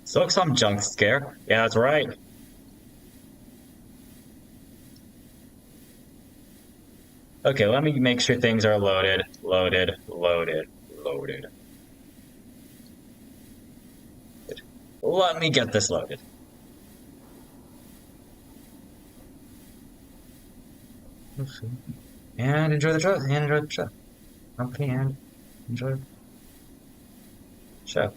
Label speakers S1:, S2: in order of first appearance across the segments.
S1: Silksong junk scare. Yeah, that's right. Okay, let me make sure things are loaded. Loaded, loaded, loaded. Let me get this loaded. And enjoy the show. And enjoy the show. Okay, and enjoy the show.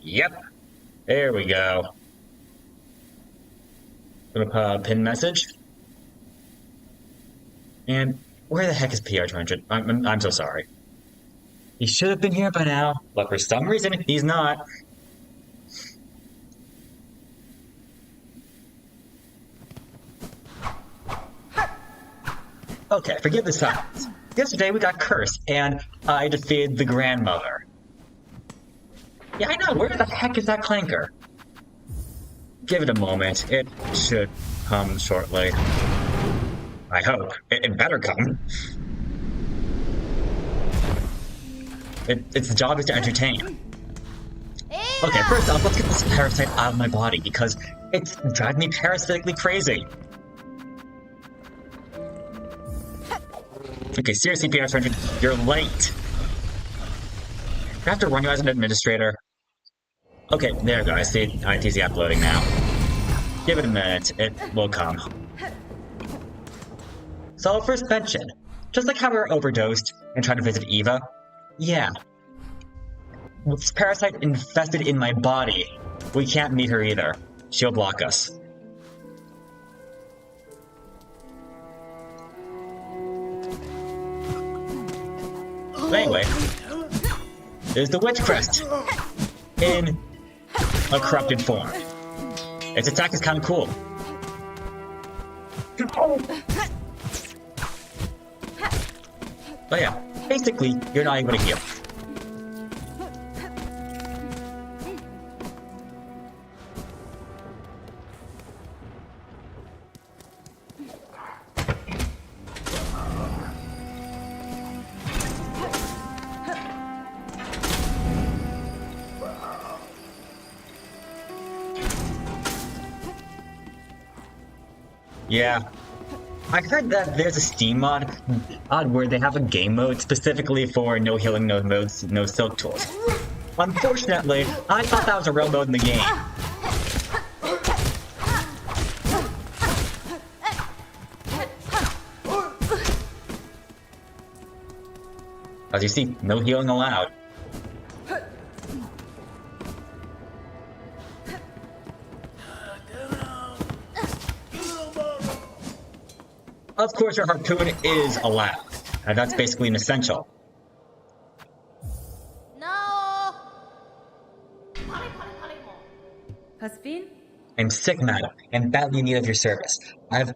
S1: Yep. There we go. Gonna put a pin message. And where the heck is PR200? I'm so sorry. He should have been here by now, but for some reason, he's not. Okay, forgive the silence. Yesterday we got cursed, and I defeated the grandmother. Yeah, I know, where the heck is that clanker? Give it a moment, it should come shortly. I hope. It better come. Its job is to entertain. Okay, first off, let's get this parasite out of my body, because it's driving me parasitically crazy. Okay, seriously, PR Sergeant, you're late. I have to run you as an administrator. Okay, there we go. I see ITZ uploading now. Give it a minute. It will come. So I'll first mention, just like how we were overdosed and tried to visit Eva, yeah. With this parasite infested in my body, we can't meet her either. She'll block us. Anyway, there's the Witch Crest in a corrupted form. Its attack is kind of cool. But yeah, basically, you're not able to heal. Yeah. I heard that there's a Steam mod where they have a game mode specifically for no healing, no modes, no silk tools. Unfortunately, I thought that was a real mode in the game. As you see, no healing allowed. Of course, your harpoon is allowed, and that's basically an essential.
S2: No.
S3: Hasbin?
S1: I'm sick, madam, and badly in need of your service. I've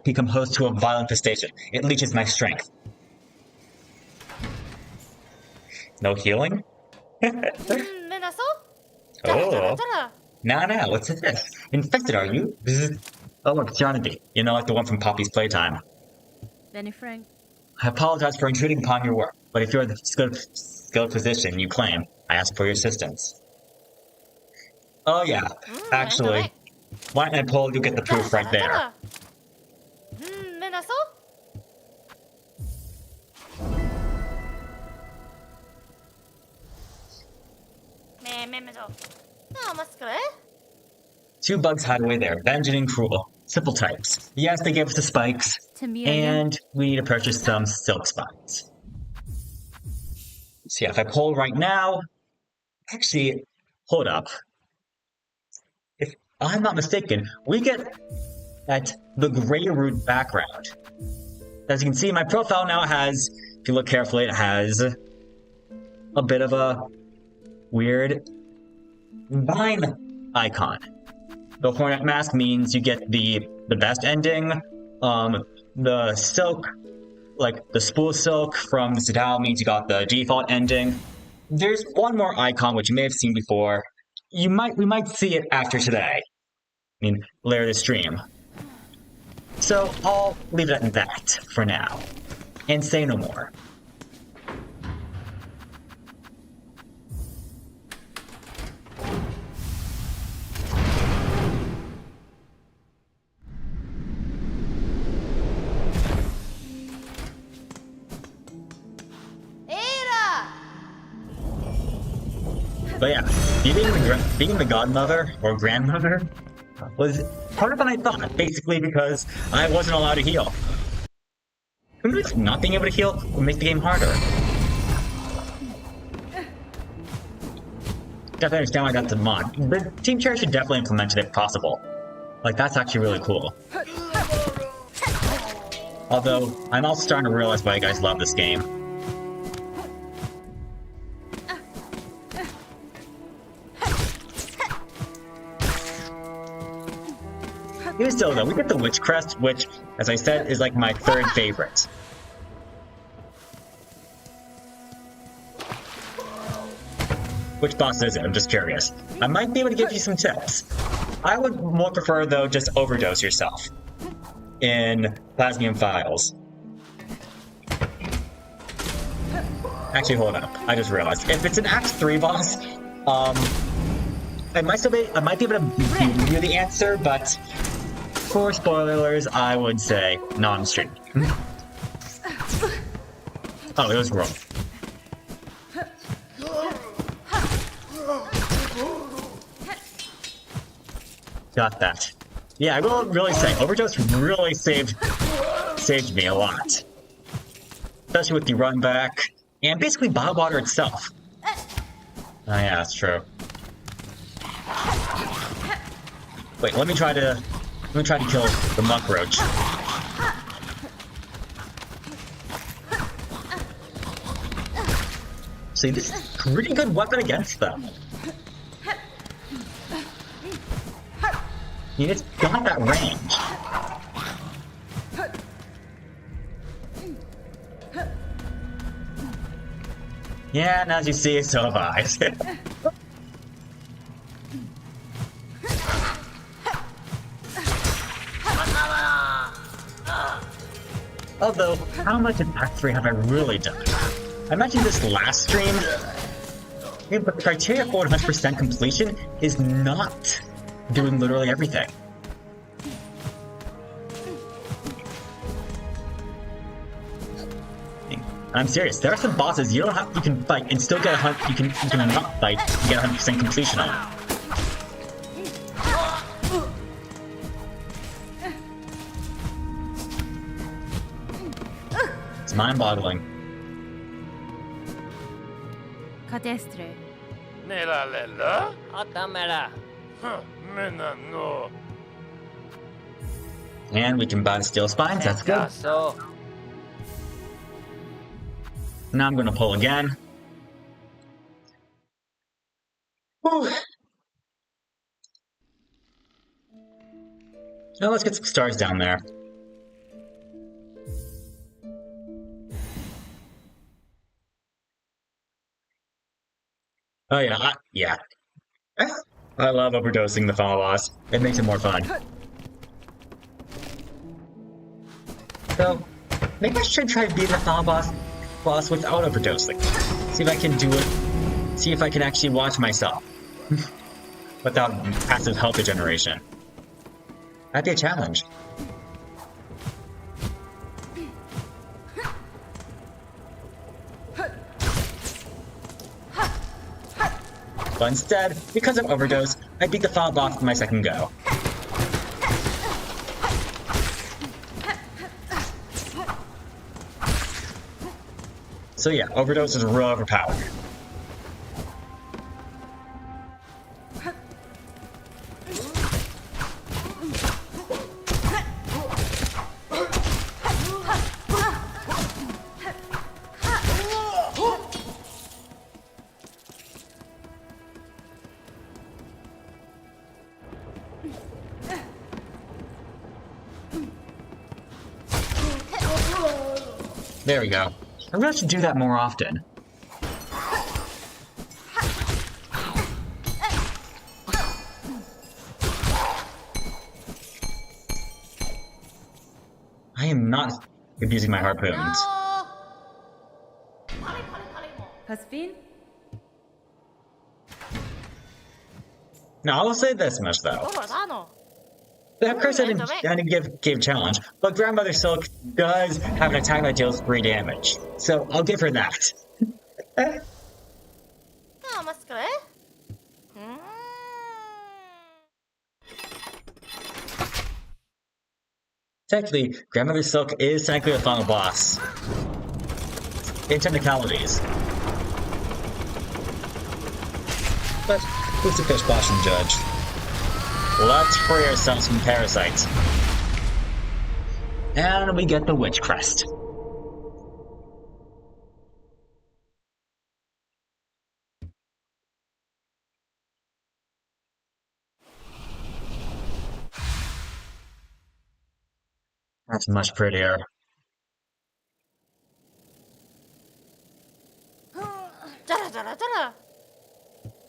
S1: become host to a violent infestation. It leeches my strength. No healing? Oh. Nah, what's this? Infected, are you? Bzz. Oh, look, Johnny. You know, like the one from Poppy's Playtime.
S3: Benny Frank.
S1: I apologize for intruding upon your work, but if you're the skilled physician you claim, I ask for your assistance. Oh yeah, actually, why don't I pull you get the proof right there? Two bugs hide away there, vengeance and cruel. Simple types. Yes, they gave us the spikes, and we need to purchase some silk spines. So yeah, if I pull right now... Actually, hold up. If I'm not mistaken, we get at the gray root background. As you can see, my profile now has, if you look carefully, it has a bit of a weird vine icon. The Hornet Mask means you get the best ending. The silk, like the spool silk from Sadao means you got the default ending. There's one more icon which you may have seen before. We might see it after today. I mean, later this stream. So I'll leave it at that for now, and say no more. But yeah, being the godmother or grandmother was harder than I thought, basically because I wasn't allowed to heal. Who knows, not being able to heal would make the game harder. Definitely understand why that's a mod. The team chair should definitely implement it if possible. Like, that's actually really cool. Although, I'm also starting to realize why you guys love this game. Even still, though, we get the Witch Crest, which, as I said, is like my third favorite. Which boss is it? I'm just curious. I might be able to give you some tips. I would more prefer, though, just overdose yourself in Plasmium Files. Actually, hold up. I just realized. If it's an Act 3 boss, I might be able to give you the answer, but for spoilers, I would say non-stream. Oh, it was wrong. Got that. Yeah, I will really say, Overdose really saved me a lot. Especially with the run back, and basically Biowater itself. Oh yeah, that's true. Wait, let me try to kill the muck roach. See, this is a pretty good weapon against them. I mean, it's got that range. Yeah, and as you see, so have I. Although, how much in Act 3 have I really done? I mentioned this last stream, but the criteria for 100% completion is not doing literally everything. I'm serious. There are some bosses you can fight and still get you can not fight and get 100% completion on. It's mind-boggling.
S3: Cadestre.
S2: Nella lella? Atamera. Mena no.
S1: And we can buy the steel spines, that's good. Now I'm gonna pull again. Whew. Now let's get some stars down there. Oh yeah, I love overdosing the final boss. It makes it more fun. So, maybe I should try to beat the final boss without overdosing. See if I can do it. See if I can actually watch myself. Without passive health regeneration. That'd be a challenge. But instead, because of overdose, I beat the final boss with my second go. So yeah, overdose is real overpowered. There we go. I really should do that more often. I am not abusing my harpoons.
S3: Caspin?
S1: Now, I will say this much, though. Of course, I didn't give challenge, but Grandmother Silk does have an attack that deals 3 damage, so I'll give her that. Technically, Grandmother Silk is technically the final boss. In technicalities. But who's the fish boss and judge? Let's free ourselves from parasites. And we get the Witch Crest. That's much prettier.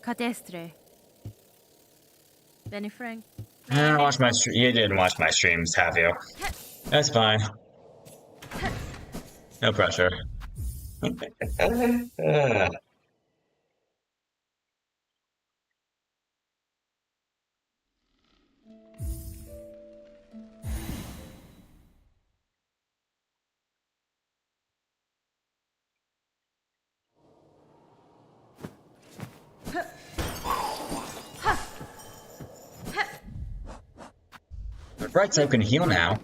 S3: Cadestre. Benny Frank.
S1: You didn't watch my streams, have you? That's fine. No pressure. The bright side can heal now.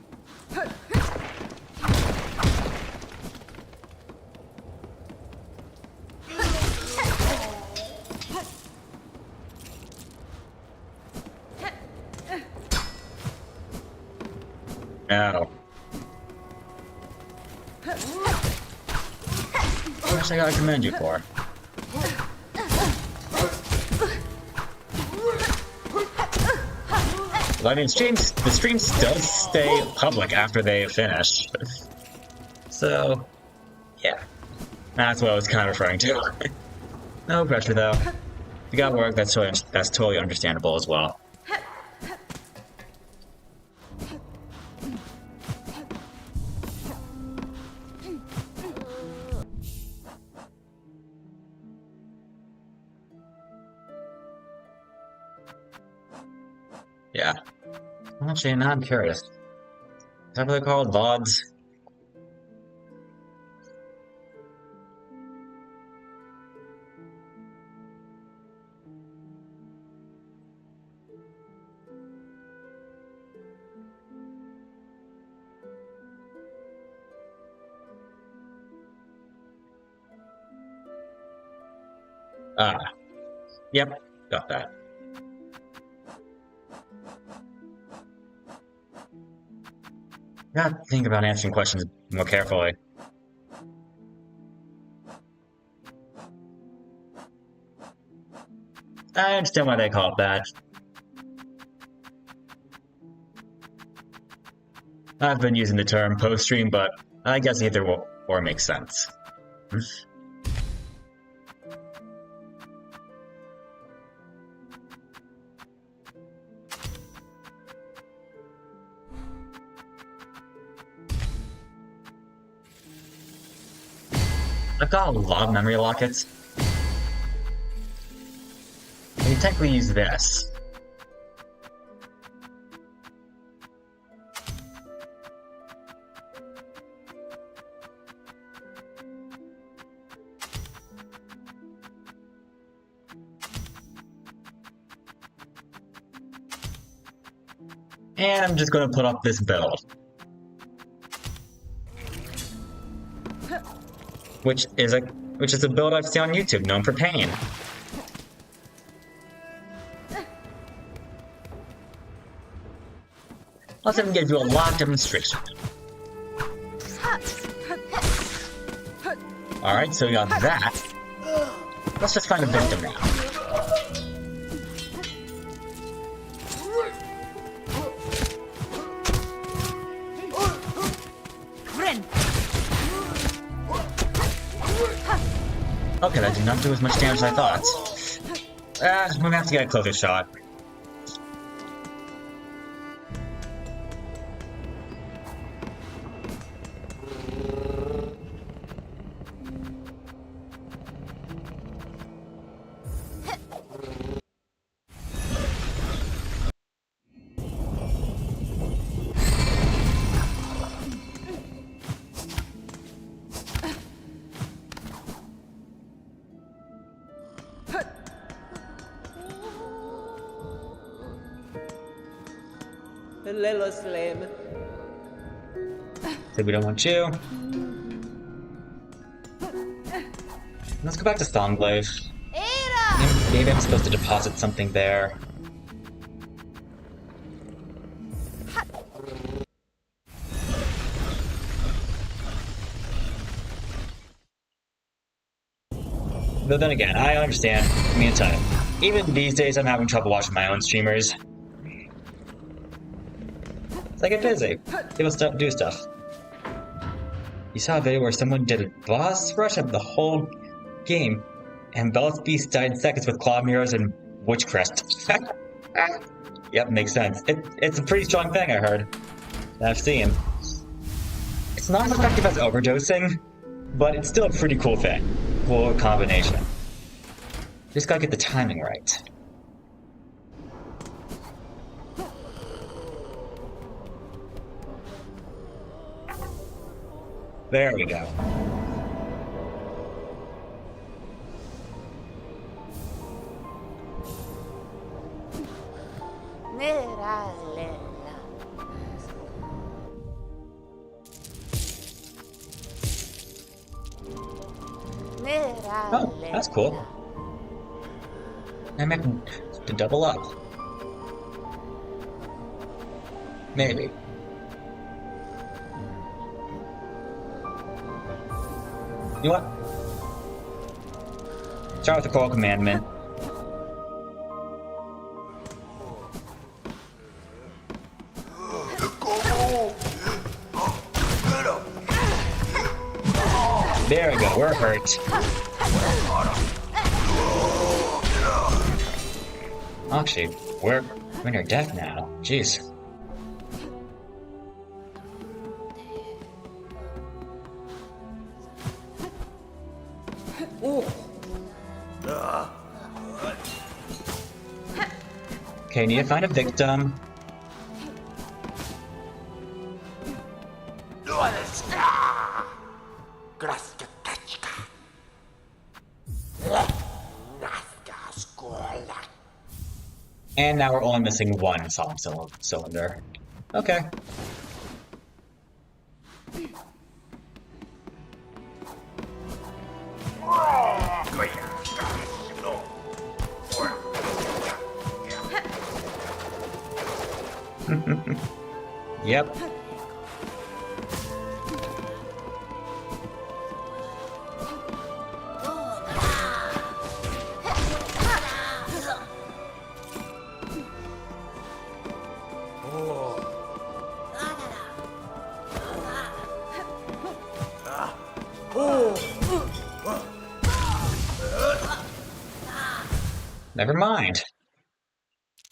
S1: No. What I gotta commend you for? Well, I mean, the streams does stay public after they finish. So, yeah. That's what I was kind of referring to. No pressure, though. If you got work, that's totally understandable as well. Yeah. Actually, now I'm curious. Is that what they're called? VODs? Ah. Yep. Got that. Gotta think about answering questions more carefully. I understand why they call it that. I've been using the term post-stream, but I guess either or makes sense. I've got a lot of memory lockets. I can technically use this. And I'm just going to put up this build. Which is a build I've seen on YouTube, known for pain. Plus, I can give you a lot of demonstration. Alright, so we got that. Let's just find a victim now. Okay, that did not do as much damage as I thought. I'm gonna have to get a closer shot.
S4: Little Slim.
S1: So we don't want you. Let's go back to Songglaive. Maybe I'm supposed to deposit something there. But then again, I understand. I mean, even these days, I'm having trouble watching my own streamers. It's like, get busy. People do stuff. You saw a video where someone did a boss rush of the whole game, and Bellis Beast died in seconds with claw mirrors and Witch Crest. Yep, makes sense. It's a pretty strong thing, I heard. That I've seen. It's not as effective as overdosing, but it's still a pretty cool thing. Cool combination. Just gotta get the timing right. There we go. Oh, that's cool. I'm making to double up. Maybe. You know what? Start with the Coral Commandment. There we go, we're hurt. Actually, we're near death now. Jeez. Okay, need to find a victim. And now we're only missing one song cylinder. Okay. Yep. Never mind.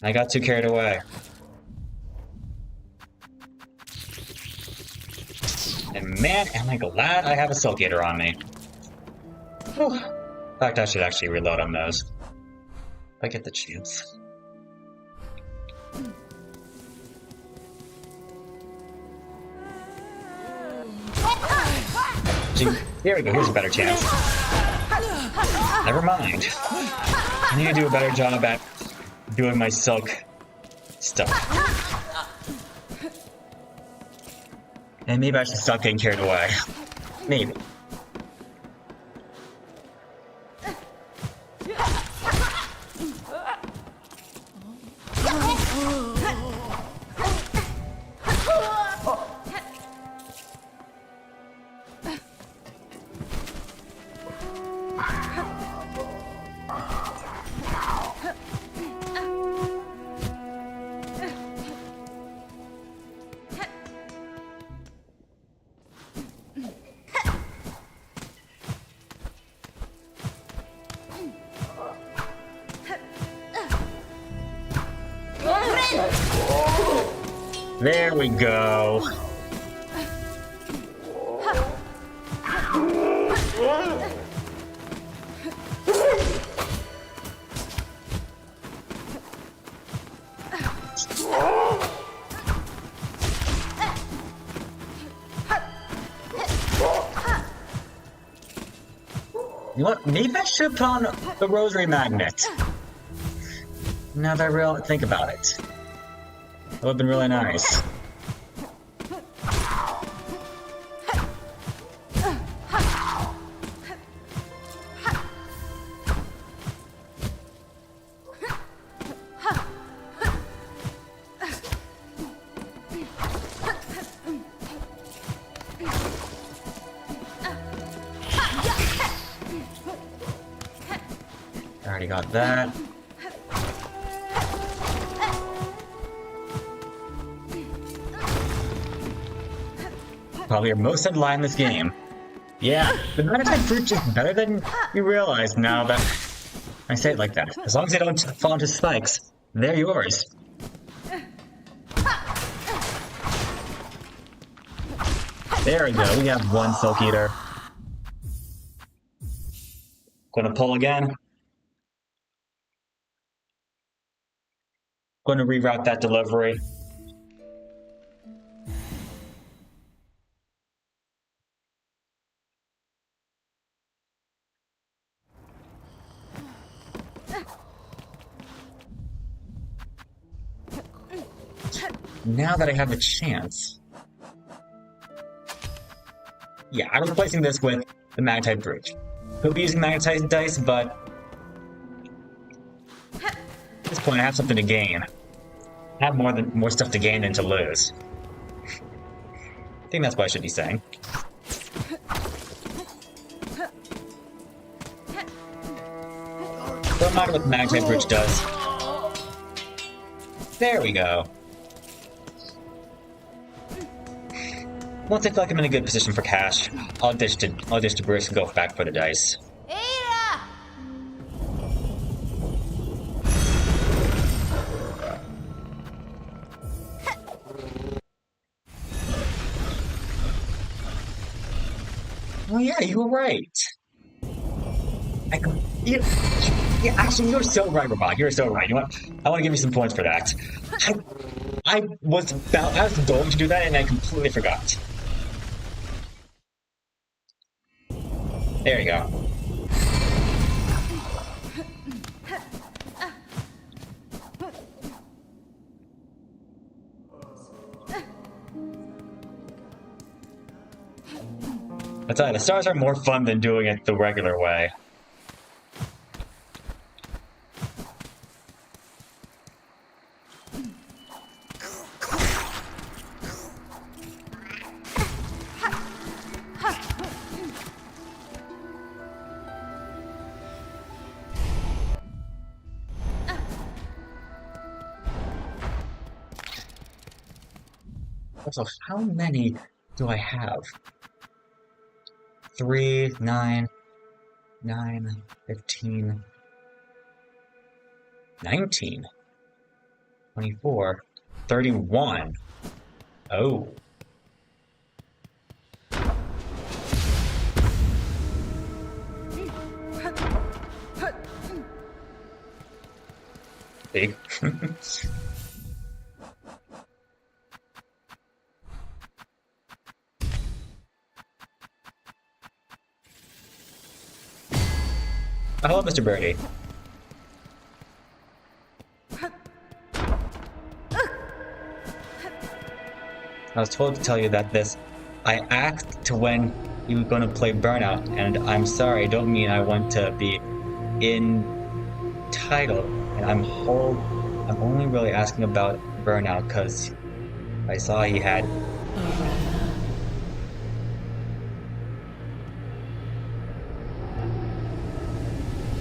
S1: I got too carried away. And man, am I glad I have a Silk Eater on me. Whew. In fact, I should actually reload on those. If I get the chance. See, here we go, here's a better chance. Never mind. I need to do a better job at doing my Silk stuff. And maybe I should stop getting carried away. Maybe. There we go. You know what? Maybe I should put on the rosary magnet. Now that I think about it. That would have been really nice. already got that. Probably your most in line in this game. Yeah, the Manatide Fruit is better than you realize now that I say it like that. As long as they don't fall into spikes, they're yours. There we go, we have one Silk Eater. Gonna pull again. Gonna reroute that delivery. Now that I have a chance. Yeah, I'm replacing this with the Magnetite Brooch. Could be using Magnetite dice, but at this point I have something to gain. I have more stuff to gain than to lose. I think that's what I should be saying. Don't matter what the Magnetite Brooch does. There we go. Once I feel like I'm in a good position for cash, I'll ditch to Bruce and go back for the dice. Oh yeah, you were right. Yeah, actually, you're so right, Robot. You're so right. You know what? I want to give you some points for that. I was going to do that, and I completely forgot. There you go. I tell you, the stars are more fun than doing it the regular way. So how many do I have? 3, 9, 15, 19, 24, 31. Oh. Big. Hello, Mr. Birdie. I was told to tell you that I asked to when you were going to play Burnout, and I'm sorry, I don't mean I want to be entitled, and I'm only really asking about Burnout because I saw he had...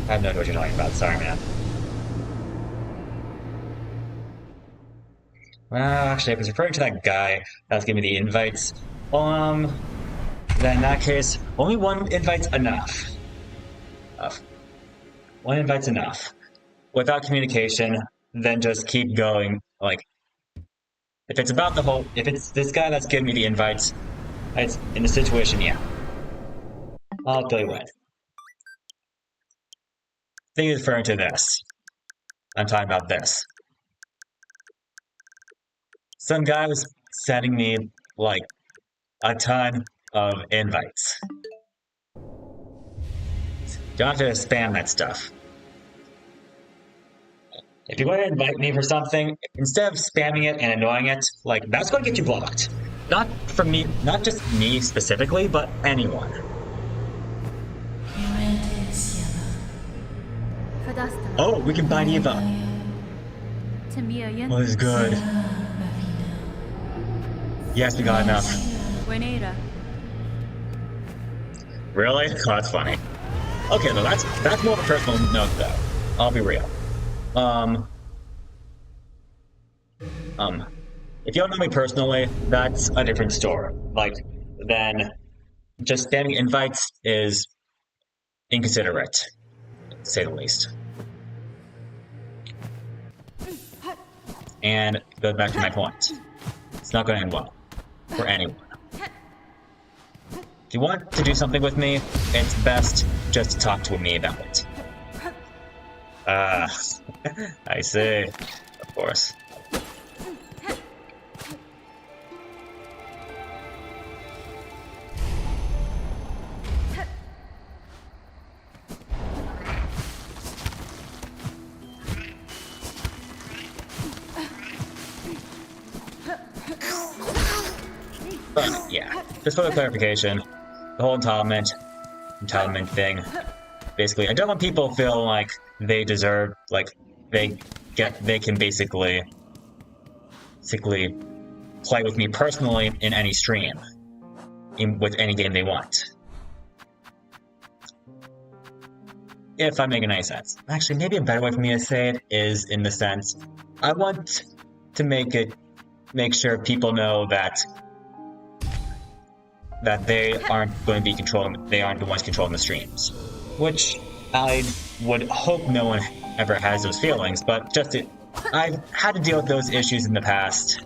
S1: I have no idea what you're talking about. Sorry, man. Well, actually, I was referring to that guy that was giving me the invites. Then in that case, only one invite's enough. One invite's enough. Without communication, then just keep going. Like, if it's this guy that's giving me the invites, it's in the situation, yeah. I'll tell you what. I think he's referring to this. I'm talking about this. Some guy was sending me, like, a ton of invites. Don't have to spam that stuff. If you want to invite me for something, instead of spamming it and annoying it, like, that's going to get you blocked. Not from me, not just me specifically, but anyone. Oh, we can buy Eva. Oh, this is good. Yes, we got enough. Really? Oh, that's funny. Okay, though, that's more of a personal note, though. I'll be real. If you don't know me personally, that's a different story. Like, then just spamming invites is inconsiderate, to say the least. And it goes back to my point. It's not going to end well for anyone. If you want to do something with me, it's best just to talk to me about it. Ah, I see. Of course. But yeah, just for the clarification, the whole entitlement thing. Basically, I don't want people to feel like they deserve, like they can basically play with me personally in any stream, with any game they want. If I'm making any sense. Actually, maybe a better way for me to say it is in the sense, I want to make sure people know that they aren't going to be they aren't the ones controlling the streams. Which I would hope no one ever has those feelings, but I've had to deal with those issues in the past,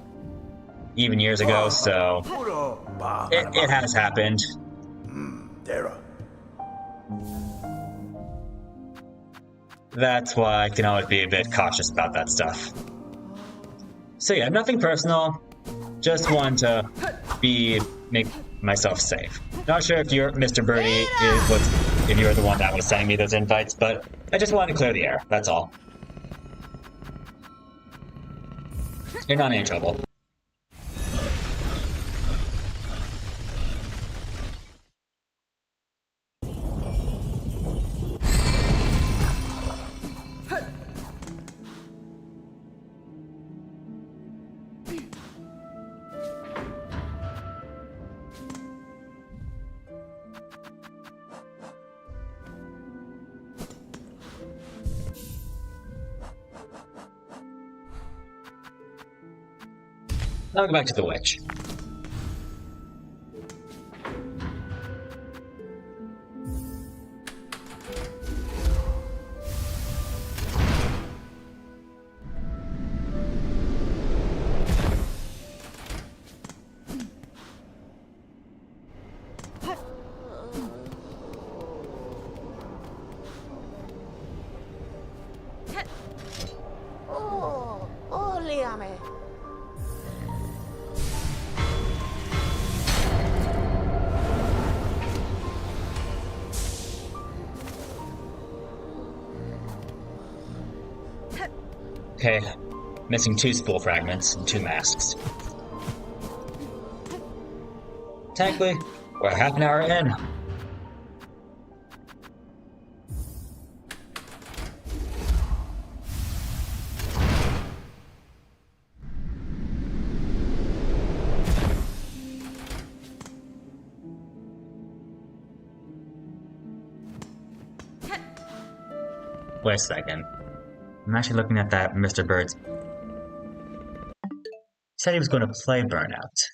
S1: even years ago, so it has happened. That's why I can always be a bit cautious about that stuff. So yeah, nothing personal, just want to make myself safe. Not sure if you're Mr. Birdie if you're the one that was sending me those invites, but I just wanted to clear the air, that's all. You're not in any trouble. Now we go back to the witch. Okay, missing 2 spool fragments and 2 masks. Technically, we're half an hour in. Wait a second. I'm actually looking at that Mr. Bird's. He said he was going to play Burnout.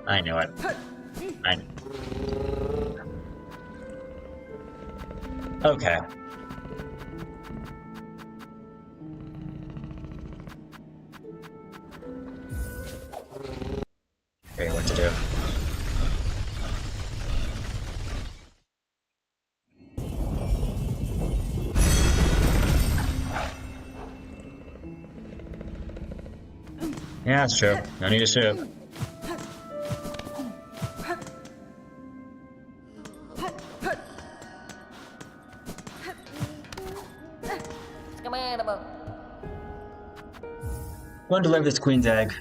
S1: I knew it. Okay. Okay, what to do. Yeah, that's true. No need to shoot. Want to deliver this queen's egg.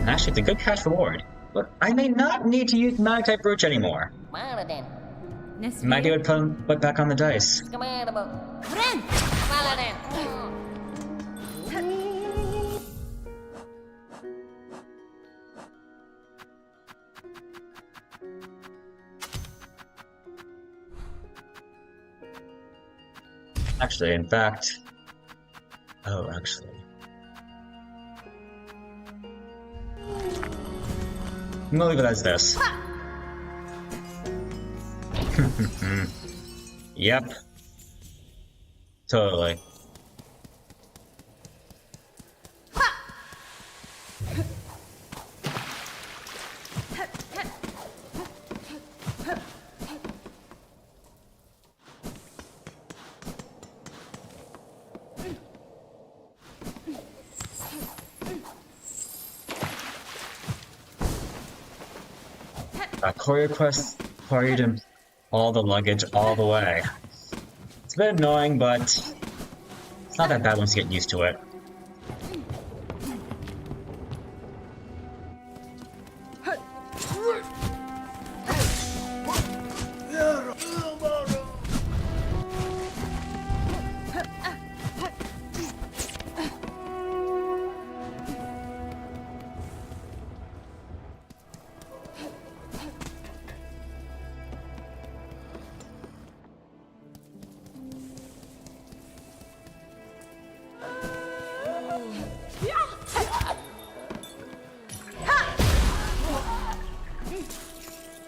S1: Actually, it's a good cash reward. But I may not need to use mag type brooch anymore. Might be able to put back on the dice. Actually, in fact... Oh, actually... I'm gonna leave it as this. Yep. Totally. Courier quest carried him all the luggage all the way. It's a bit annoying, but it's not that bad once you get used to it.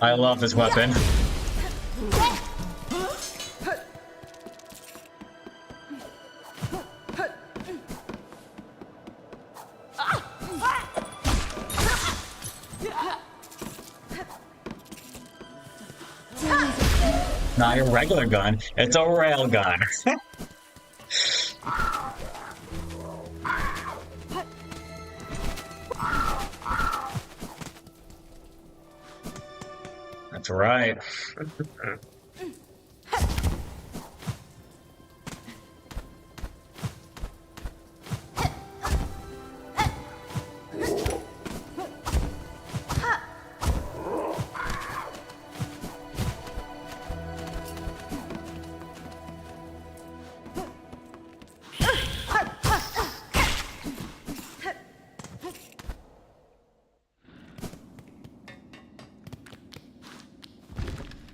S1: I love this weapon. Not your regular gun, it's a rail gun. That's right.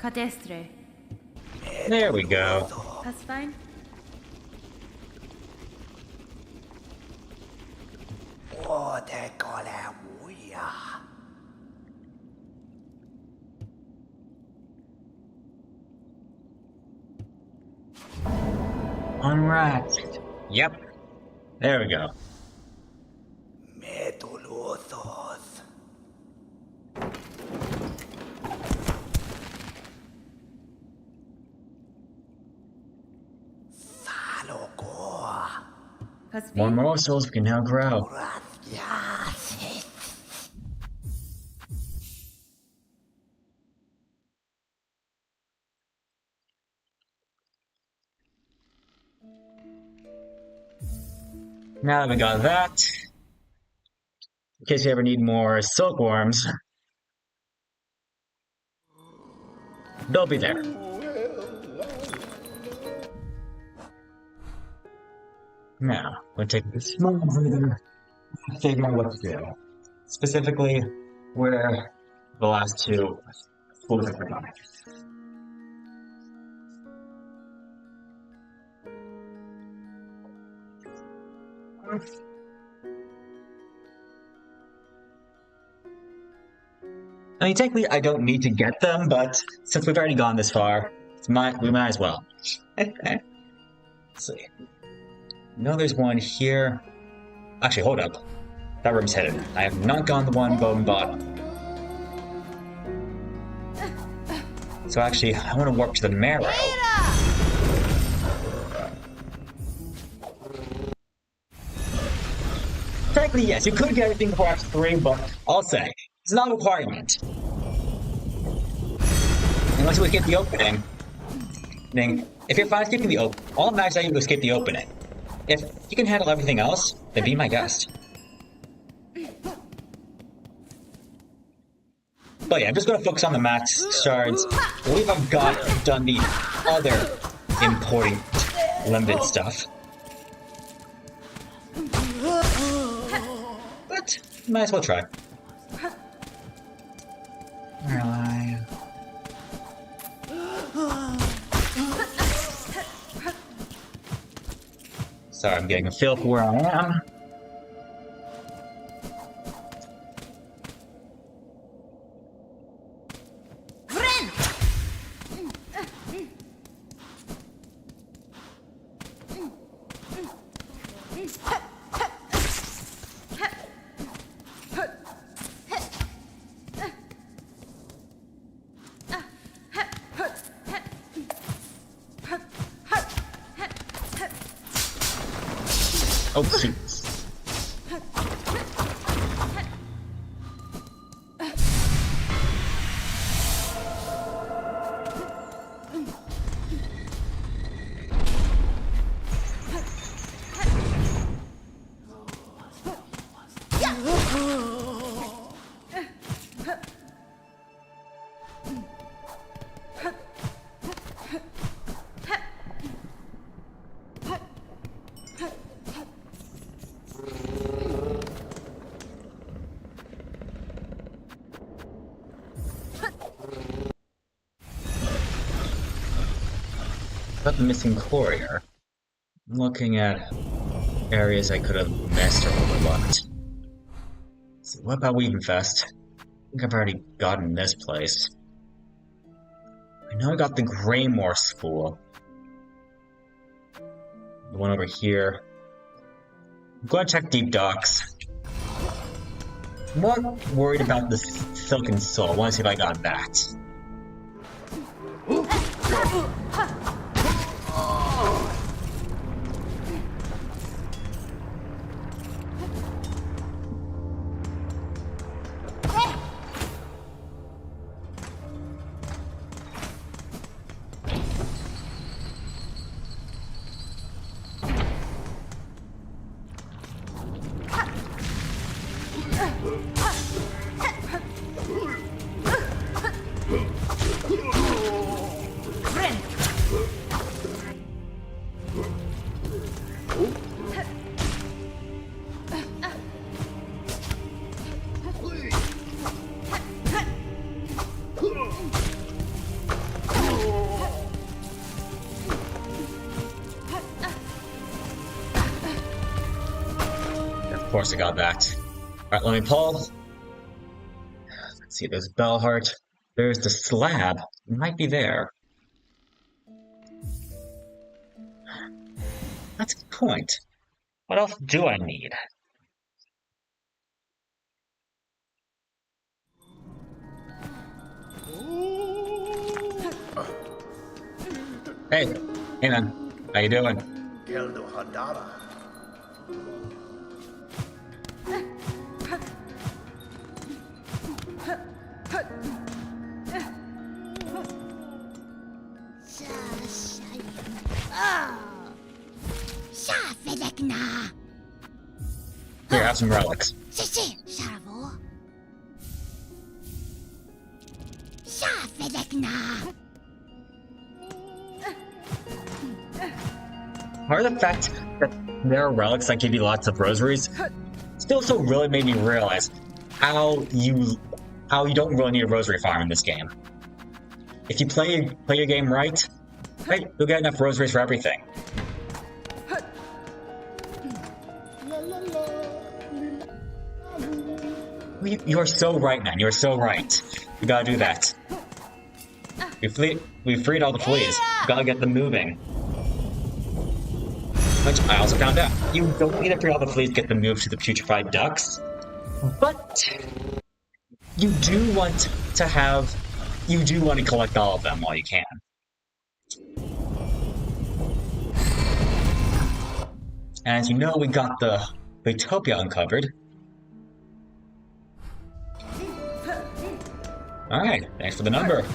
S3: Cadestre.
S1: There we go.
S3: That's fine.
S1: Unwrapped. Yep. There we go. More morsels we can now grow. Now that we got that, in case you ever need more silkworms, they'll be there. Now, we'll take a small breather and figure out what to do. Specifically, where the last two schools are going. I mean, technically, I don't need to get them, but since we've already gone this far, we might as well. Let's see. No, there's one here. Actually, hold up. That room's hidden. I have not gone the one bottom. So actually, I want to warp to the marrow. Technically, yes, you could get everything before Act 3, but I'll say, it's not a requirement. Unless you escape the opening. If you're fine escaping the opening, all that matters is that you escape the opening. If you can handle everything else, then be my guest. But yeah, I'm just going to focus on the max shards. I believe I've done the other important limited stuff. But, might as well try. Where am I? Sorry, I'm getting a feel for where I am. Oh, shoot. Got the missing courier. I'm looking at areas I could have missed or overlooked. So what about Weavenfest? I think I've already gotten this place. I know I got the Greymore School. The one over here. I'm going to check Deep Docks. I'm more worried about the Silken Soul. I want to see if I got that. Of course I got that. Alright, let me pull. Let's see, there's Bellheart. There's the slab. It might be there. That's a good point. What else do I need? Hey, hey man, how you doing?
S2: Keldo Hadara.
S1: Here, have some relics. Part of the fact that there are relics that give you lots of rosaries still so really made me realize how you don't really need a rosary farm in this game. If you play your game right, you'll get enough rosaries for everything. You're so right, man. You're so right. We gotta do that. We freed all the fleas. We gotta get them moving. Which I also found out. You don't need to free all the fleas to get them moved to the putrefied ducks. But you do want to collect all of them while you can. And as you know, we got the Utopia uncovered. Alright, thanks for the number.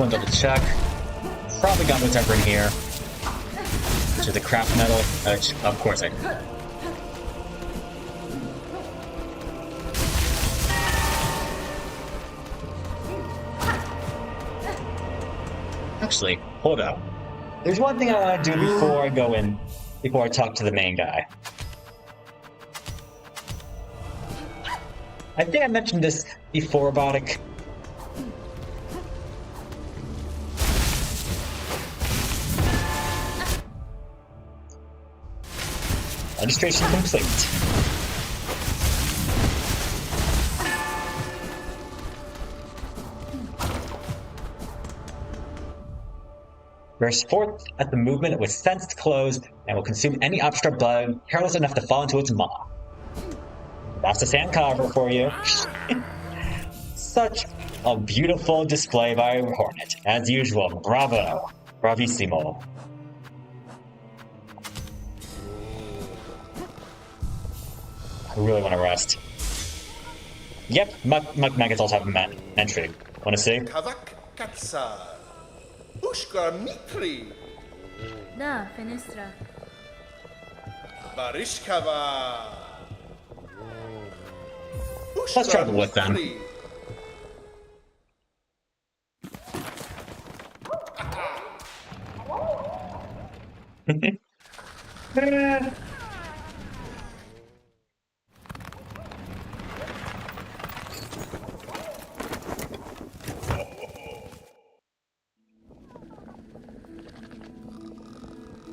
S1: want to double check. Probably got whatever in here. Which is the craft metal. Which, of course I... Actually, hold up. There's one thing I want to do before I go in, before I talk to the main guy. I think I mentioned this before about it. Registration complete. We're sport at the movement with sensed close and will consume any upstruck blood careless enough to fall into its maw. That's the sand carver for you. Such a beautiful display by Hornet. As usual, bravo. Bravissimo. I really want to rest. Yep, Maggots also have an entry. Want to see?
S2: Kavak Katsa. Ushka Mitri.
S3: Da, Fenestra.
S2: Barishkava.
S1: Let's travel with them.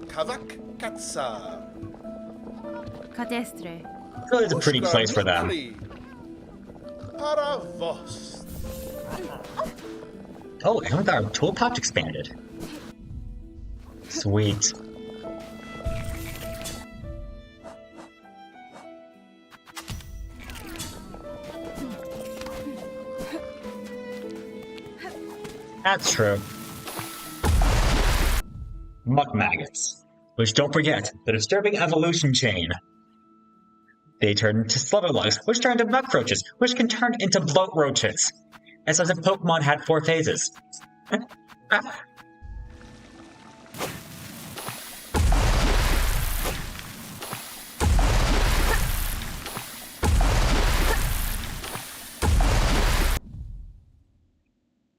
S2: Kavak Katsa.
S3: Catestre.
S1: So it's a pretty place for them.
S2: Paravos.
S1: Oh, and our tool pouch expanded. Sweet. That's true. Muck maggots, which don't forget, the disturbing evolution chain. They turn into slitherlugs, which turn into muck roaches, which can turn into bloat roaches. It's as if Pokemon had 4 phases.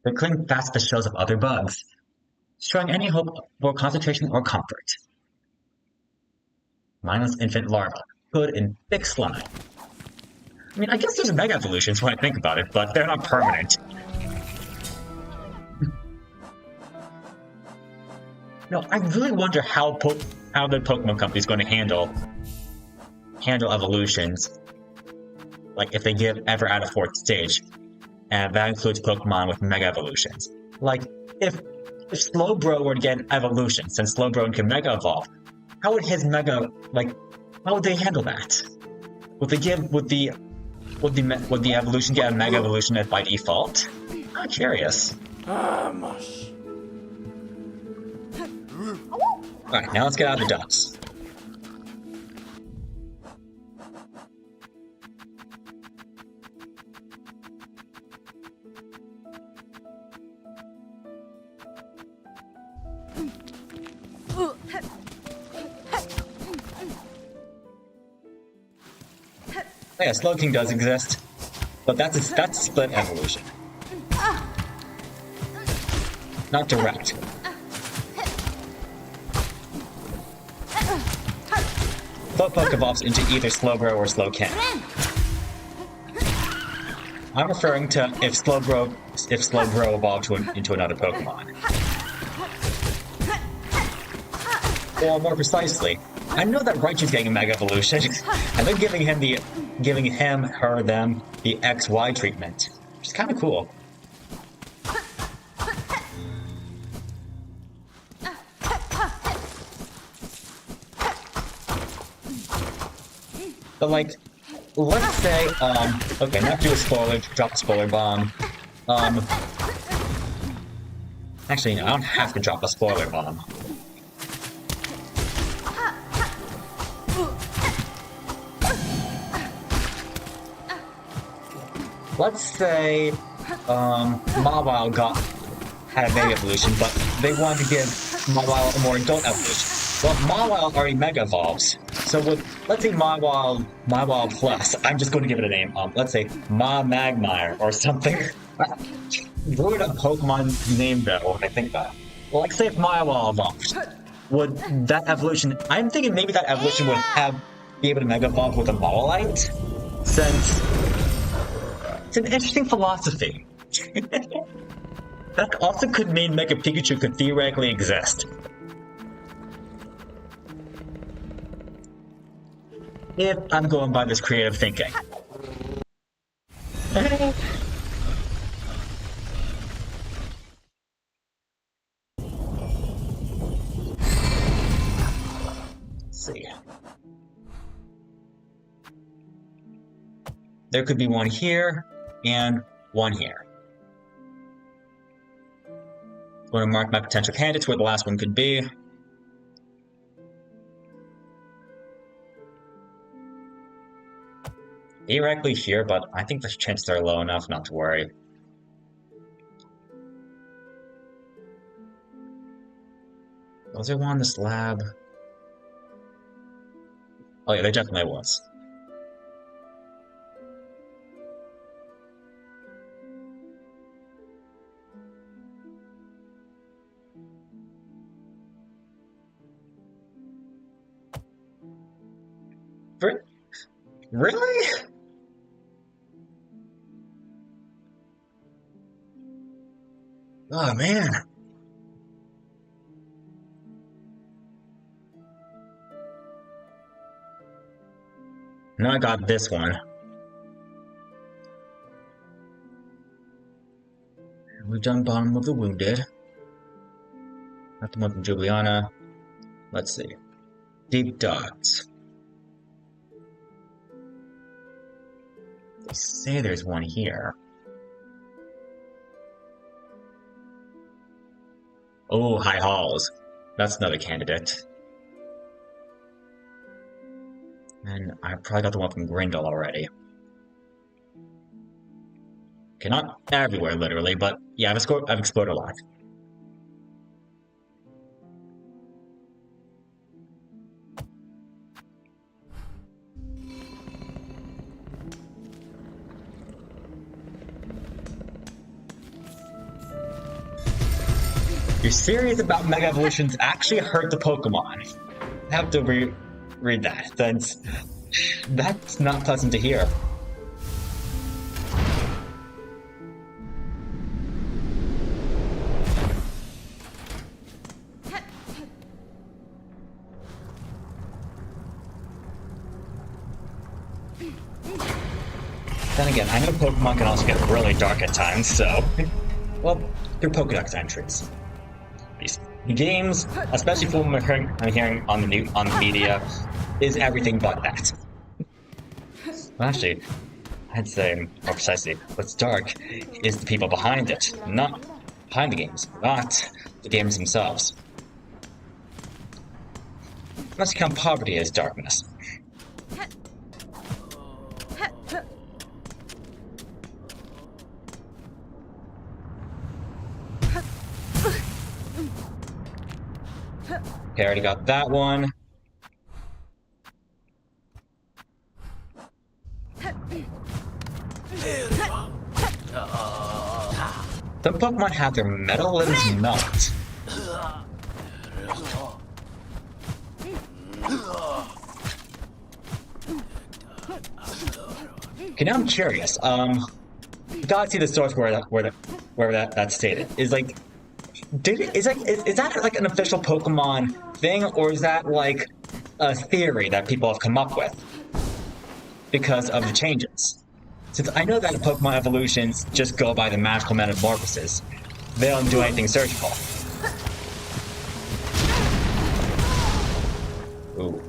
S1: They cling fast to the shells of other bugs, showing any hope for concentration or comfort. Mindless infant larva, good and thick slime. I mean, I guess there's mega evolutions when I think about it, but they're not permanent. No, I really wonder how the Pokemon Company is going to handle evolutions. Like, if they ever add a 4th stage, and that includes Pokemon with mega evolutions. Like, if Slowbro were to get an evolution, since Slowbro can mega evolve, how would his mega, like, how would they handle that? Would the evolution get a mega evolution by default? I'm curious. Alright, now let's get out of the dumps. Yeah, Slowking does exist, but that's split evolution. Not direct. Slowpoke evolves into either Slowbro or Slowking. I'm referring to if Slowbro evolved into another Pokemon. Or more precisely, I know that Raichu's getting a Mega Evolution, and they're giving them the XY treatment, which is kind of cool. But like, let's say, okay, not do a spoiler, drop a spoiler bomb. Actually, no, I don't have to drop a spoiler bomb. Let's say, Mawile got had a Mega Evolution, but they wanted to give Mawile a more adult evolution. Well, Mawile already Mega Evolves. So let's say Mawile Plus, I'm just going to give it a name. Let's say Magmire or something. Ruin a Pokemon name though, when I think that. Well, like say if Mawile evolved, would that evolution... I'm thinking maybe that evolution would be able to Mega Evolve with a Mawilite, since it's an interesting philosophy. That also could mean Mega Pikachu could theoretically exist. If I'm going by this creative thinking. Let's see. There could be one here and one here. I'm going to mark my potential candidates where the last one could be. Theoretically here, but I think the chances are low enough not to worry. Was there one on this lab? Oh yeah, there definitely was. Really? Oh man. Now I got this one. We've done Bottom of the Wounded. Not the one from Juliana. Let's see. Deep Dots. They say there's one here. Oh, High Halls. That's another candidate. And I probably got the one from Grindel already. Okay, not everywhere, literally, but yeah, I've explored a lot. You're serious about Mega Evolutions actually hurt the Pokemon. I have to read that. That's not pleasant to hear. Then again, I know Pokemon can also get really dark at times, so... Well, they're Pokedex entries. These games, especially from what I'm hearing on the media, is everything but that. Well, actually, I'd say, more precisely, what's dark is the people behind it, not behind the games, not the games themselves. Let's count poverty as darkness. Okay, I already got that one. Some Pokemon have their metal limbs melt. Okay, now I'm curious. You gotta see the source where that's stated. Is like, is that like an official Pokemon thing, or is that like a theory that people have come up with because of the changes? Since I know that Pokemon evolutions just go by the magical metamorphoses, they don't do anything surgical. Ooh.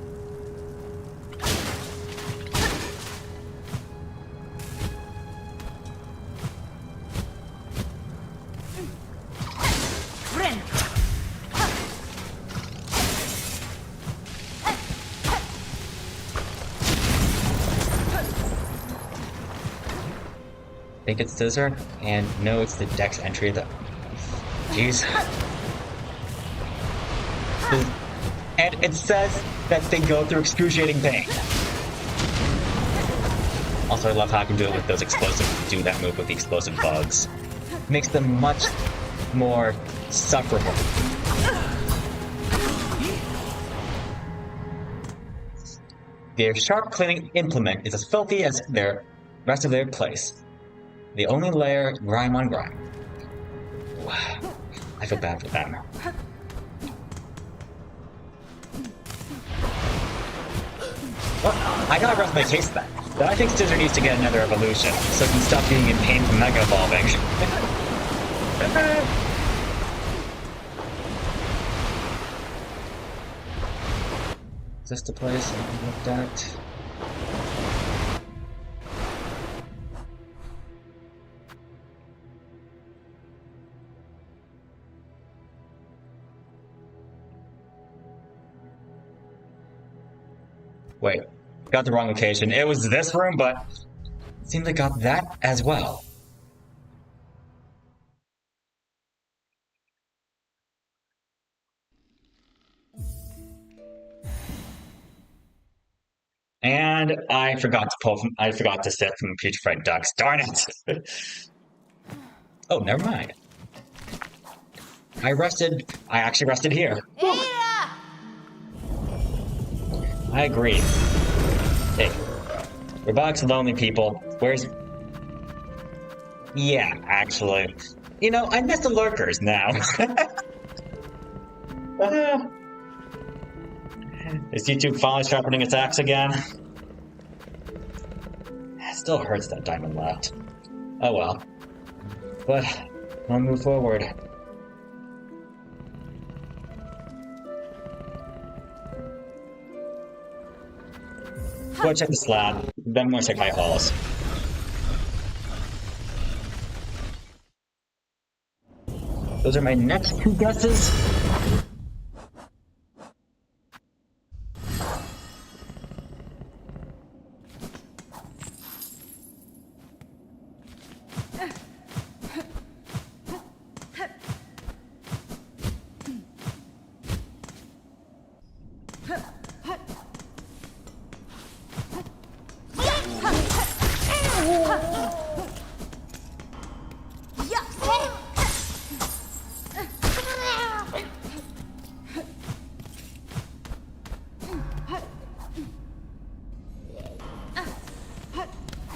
S1: I think it's Scissor, and no, it's the Dex entry that... Jeez. And it says that they go through excruciating pain. Also, I love how I can do it with those do that move with the explosive bugs. Makes them much more sufferable. Their sharp cleaning implement is as filthy as the rest of their place. The only layer grime on grime. Wow. I feel bad for them. Well, I gotta rest my case then. But I think Scissor needs to get another evolution, so it can stop being in pain from Mega Evolving. Is this the place I looked at? Wait, got the wrong location. It was this room, but it seems I got that as well. And I forgot to set from putrefied ducks. Darn it! Oh, never mind. I actually rested here. I agree. Hey, robotics are lonely people. Yeah, actually. You know, I miss the lurkers now. Is YouTube finally sharpening its axe again? It still hurts that diamond left. Oh well. But I'll move forward. Go check the slab, then we'll check high halls. Those are my next two guesses.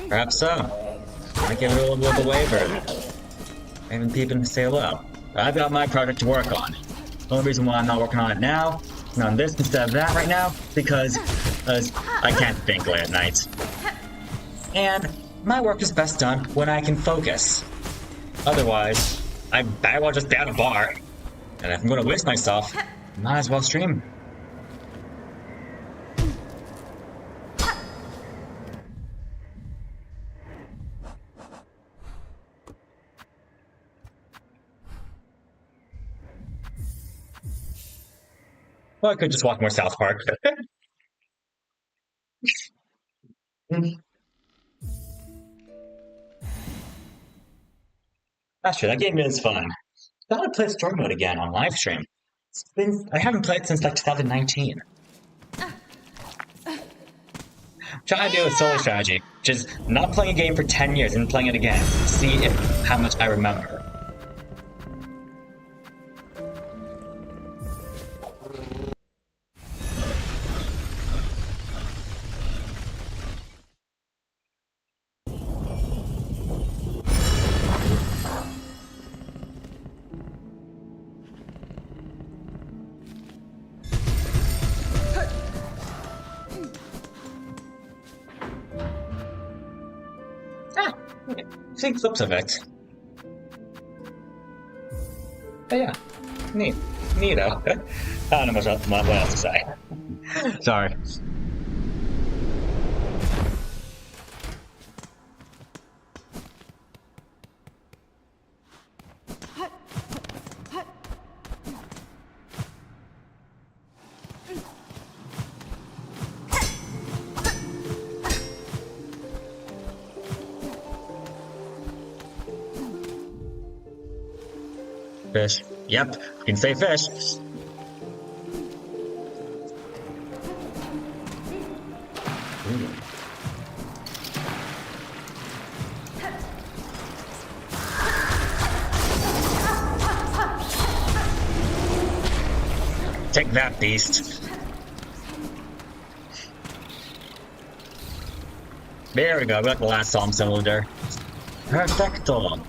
S1: Perhaps so. I give it a little bit of a waiver. Even people say hello. I've got my project to work on. The only reason why I'm not working on it now, and on this instead of that right now, because I can't think late at night. And my work is best done when I can focus. Otherwise, I very well just be at a bar. And if I'm going to waste myself, might as well stream. Well, I could just watch more South Park. That's true, that game is fun. I gotta play story mode again on live stream. I haven't played since like 2019. Trying to do a solo strategy, just not playing a game for 10 years and playing it again. See how much I remember. See clips of it. But yeah, neato. I don't know what else to say. Sorry. Fish. Yep, you can say fish. Ooh. Take that, beast. There we go, we got the last song cylinder. Perfecto.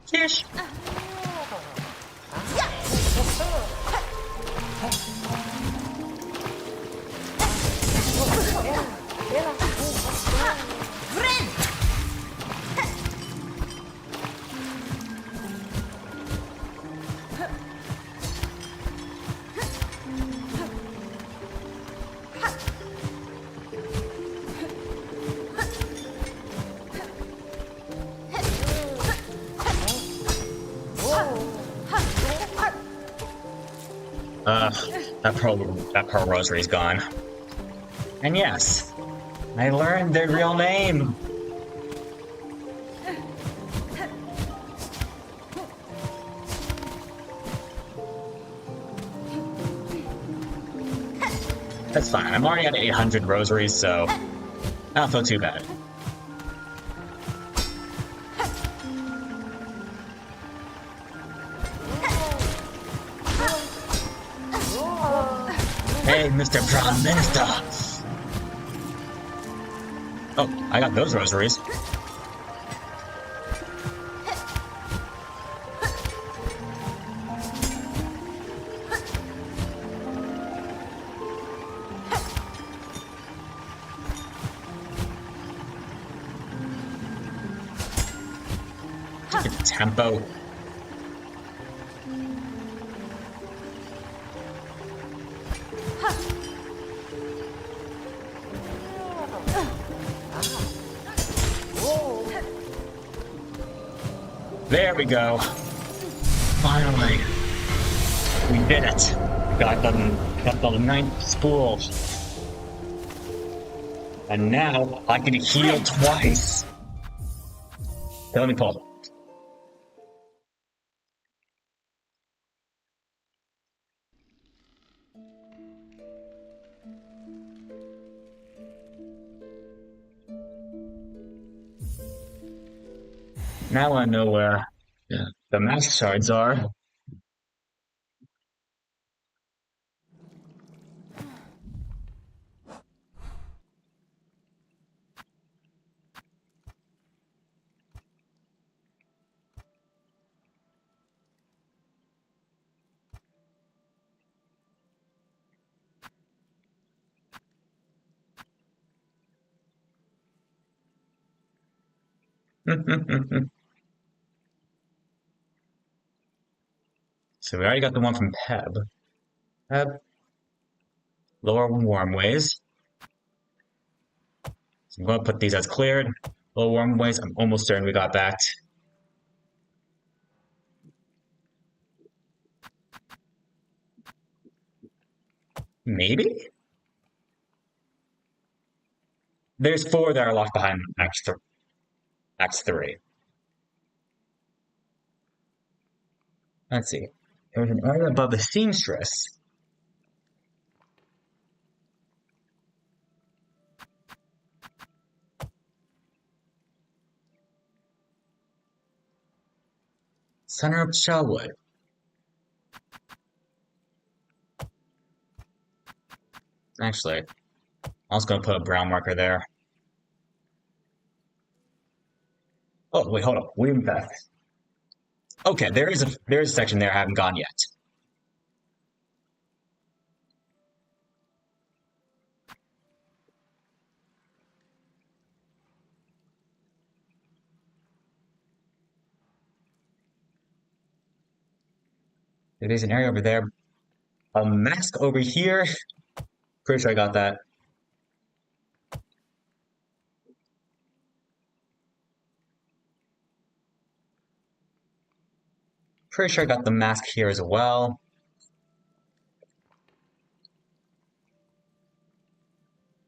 S1: Fish. That pearl rosary's gone. And yes, I learned their real name. That's fine. I'm already at 800 rosaries, so I don't feel too bad. Hey, Mr. Prime Minister! Oh, I got those rosaries. Get the tempo. There we go. Finally. We did it. Got the ninth spool. And now I can heal twice. So let me pull. Now I know where the master shards are. So we already got the one from Peb. Peb. Lower warmways. So I'm going to put these as cleared. Lower warmways, I'm almost certain we got that. Maybe? There's 4 that are locked behind Act 3. Let's see. There's an area above the seamstress. Center of Shellwood. Actually, I was going to put a brown marker there. Oh, wait, hold up. Weird back. Okay, there is a section there I haven't gone yet. There's an area over there. A mask over here. Pretty sure I got that. Pretty sure I got the mask here as well.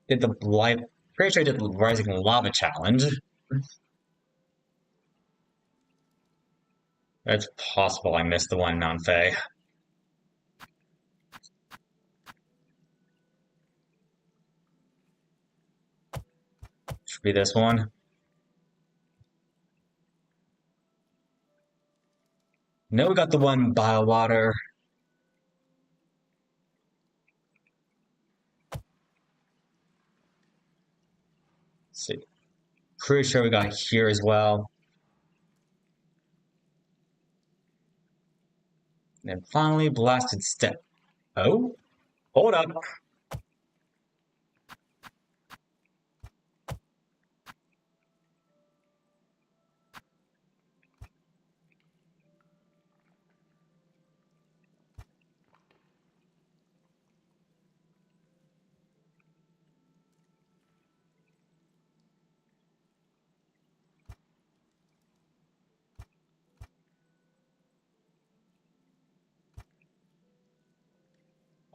S1: Did the blight Pretty sure I did the Rising Lava Challenge. It's possible I missed the one in Mount Faye. Should be this one. No, we got the one by water. Let's see. Pretty sure we got here as well. And then finally, Blasted Step. Oh, hold up.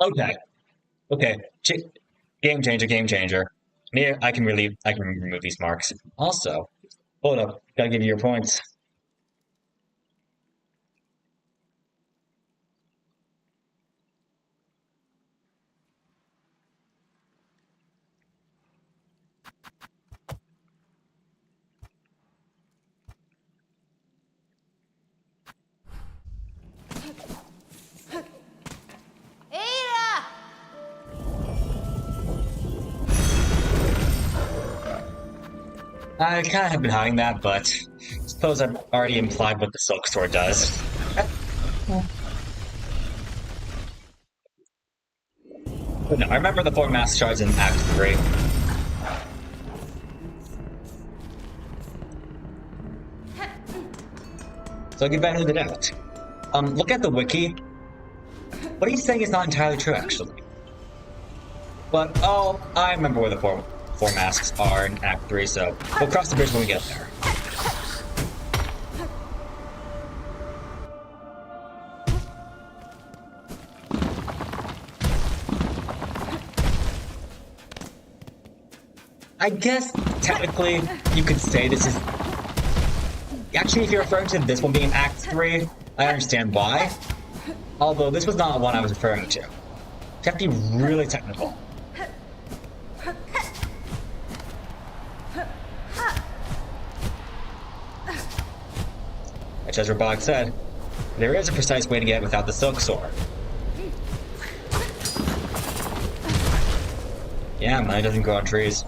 S1: Okay, okay. Game changer, game changer. Yeah, I can remove these marks. Also, hold up. Gotta give you your points.
S3: Ada!
S1: I kind of have been hiding that, but suppose I've already implied what the Silk Sword does. But no, I remember the four master shards in Act 3. So I'll give benefit of the doubt. Look at the wiki. What he's saying is not entirely true, actually. But, oh, I remember where the four masks are in Act 3, so we'll cross the bridge when we get there. I guess, technically, you could say this is... Actually, if you're referring to this one being Act 3, I understand why. Although, this was not one I was referring to. You have to be really technical. As Robog said, there is a precise way to get it without the Silk Sword. Yeah, money doesn't grow on trees.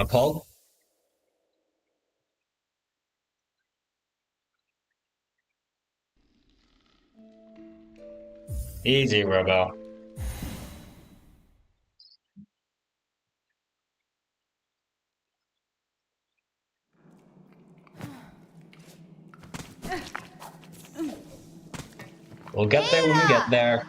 S1: Paul? Easy, Robo. We'll get there when we get there.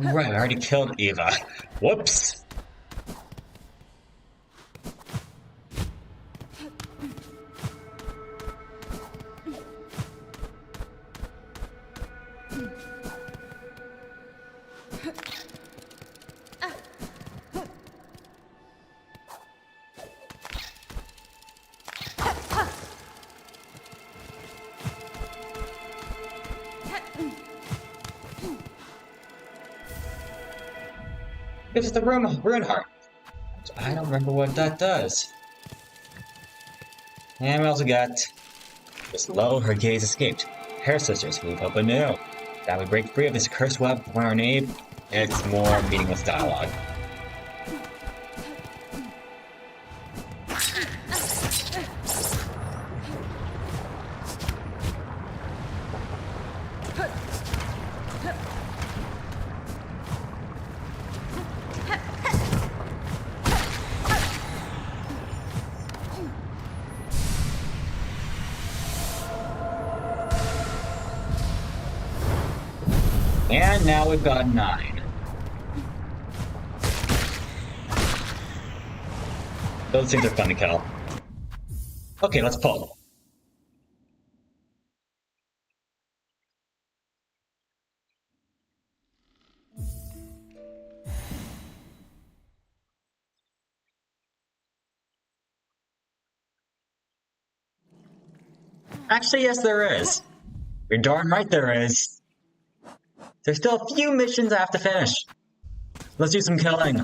S1: Right, I already killed Eva. Whoops! This is the rune heart. I don't remember what that does. And we also got this low, her gaze escaped. Hair sisters move up anew. That we break free of this cursed web from our nave. It's more meaningless dialogue. And now we've got 9. Those things are fun to kill. Okay, let's pull. Actually, yes, there is. You're darn right there is. There's still a few missions I have to finish. Let's do some killing.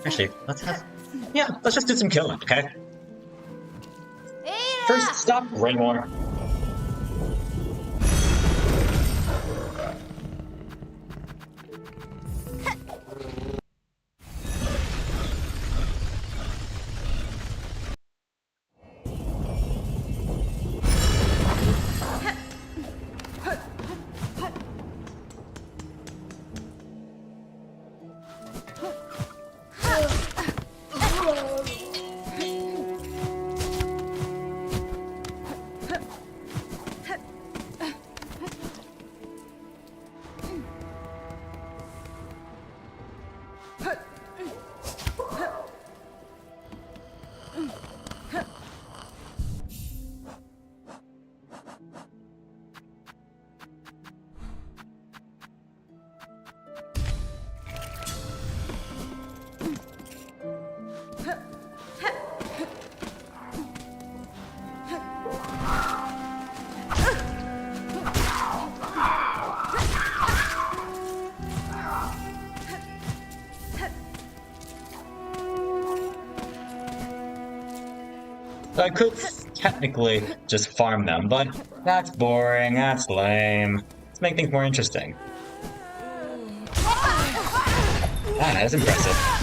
S1: Actually, let's just do some killing, okay? First, stop Raymore. I could technically just farm them, but that's boring, that's lame. Let's make things more interesting. Ah, that's impressive.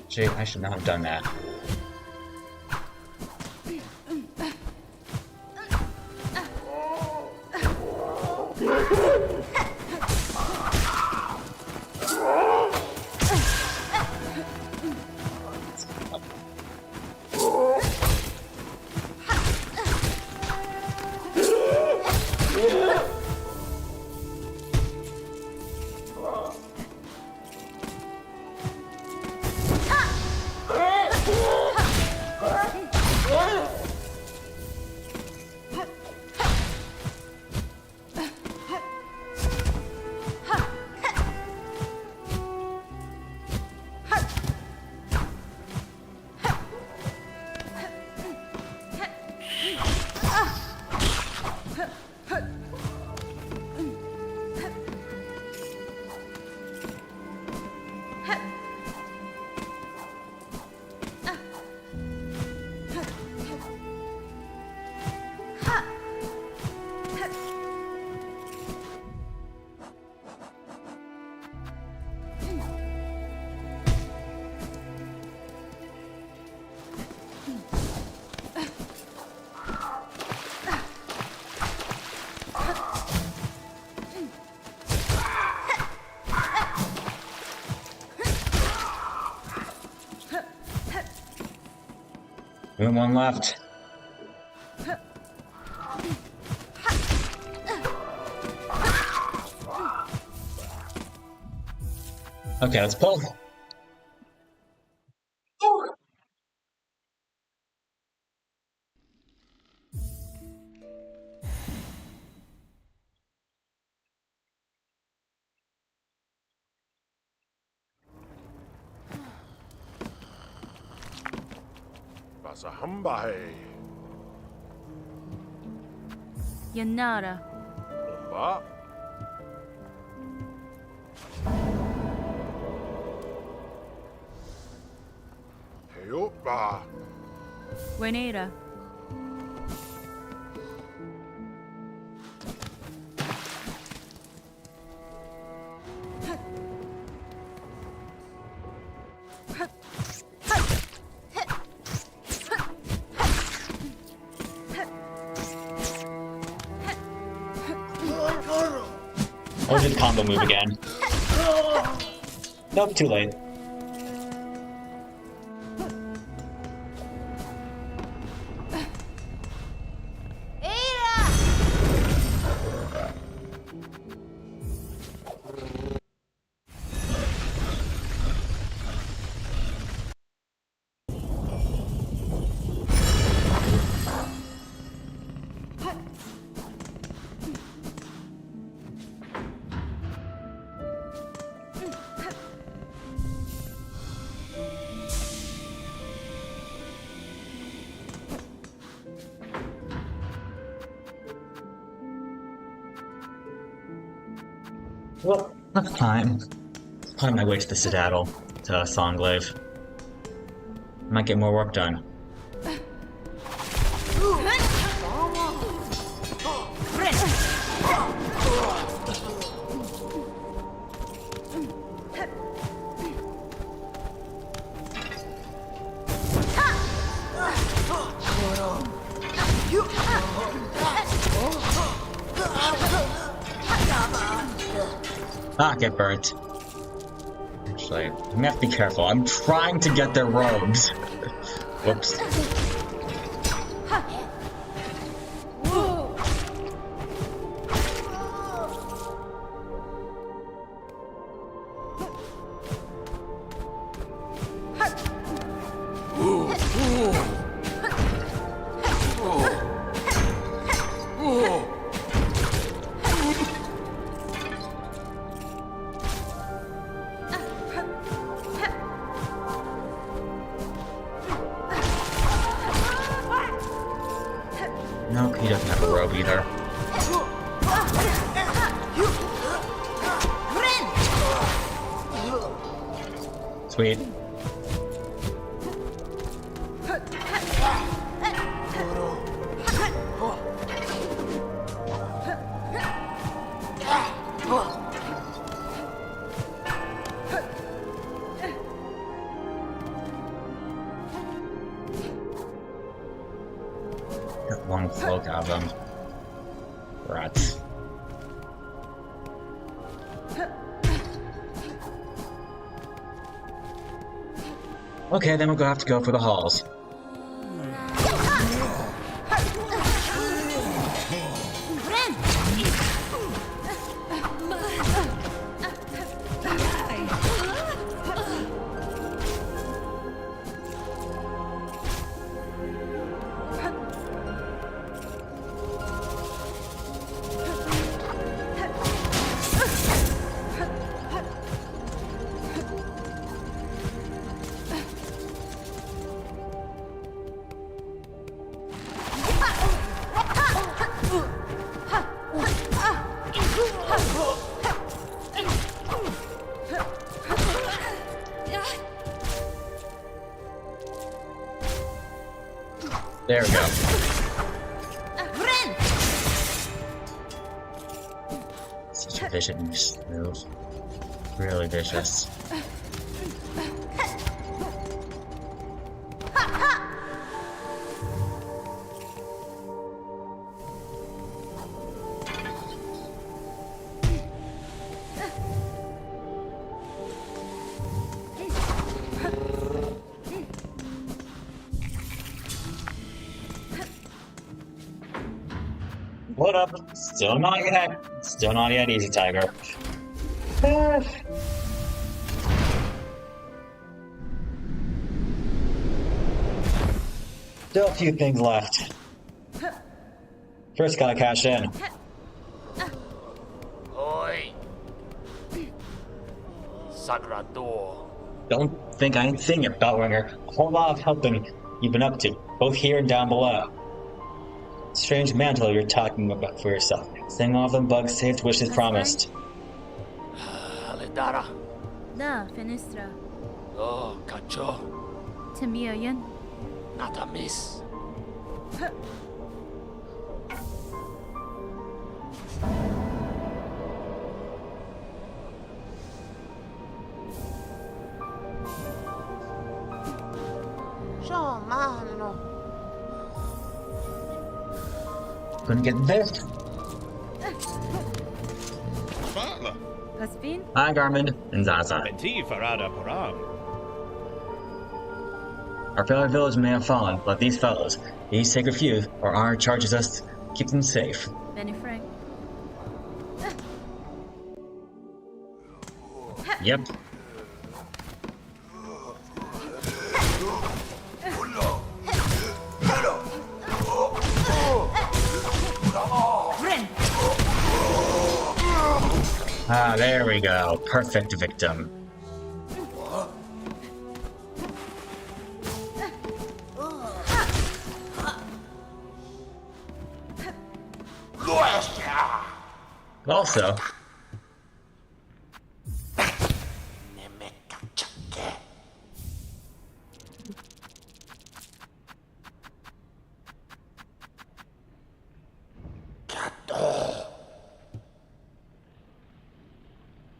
S1: Gee, I should not have done that. Only one left. Okay, let's pull.
S4: Basahambahe.
S3: Yanara.
S4: Ba. Heyoba.
S3: Wenera.
S1: Or did combo move again? Nope, too late. Well, that's time. Find my way to the Citadel, to Songglaive. Might get more work done. Ah, get burnt. Actually, I'm gonna have to be careful. I'm trying to get their robes. Whoops. Nope, he doesn't have a robe either. Sweet. Got one cloak out of them. Rats. Okay, then we'll have to go for the halls. There we go. Such a vicious move. Really vicious. Hold up. Still not yet. Still not yet, easy tiger. Ah. Still a few things left. First gotta cash in.
S4: Oi! Sagrador.
S1: Don't think I ain't seen it, Bellringer. A whole lot of helping you've been up to, both here and down below. Strange mantle you're talking about for yourself. Saying all them bugs saved wishes promised.
S4: Aledara.
S3: Da, Fenistra.
S4: Oh, cacho.
S3: Timiayan.
S4: Not a miss.
S1: Gonna get this.
S2: Sparkler.
S3: Paspin?
S1: Hi, Garmin and Zaza.
S5: Benti Farada Param.
S1: Our fellow village may have fallen, but these fellows, these sacred few, our honor charges us to keep them safe.
S3: Benny Frank.
S1: Yep. Ah, there we go. Perfect victim. Also,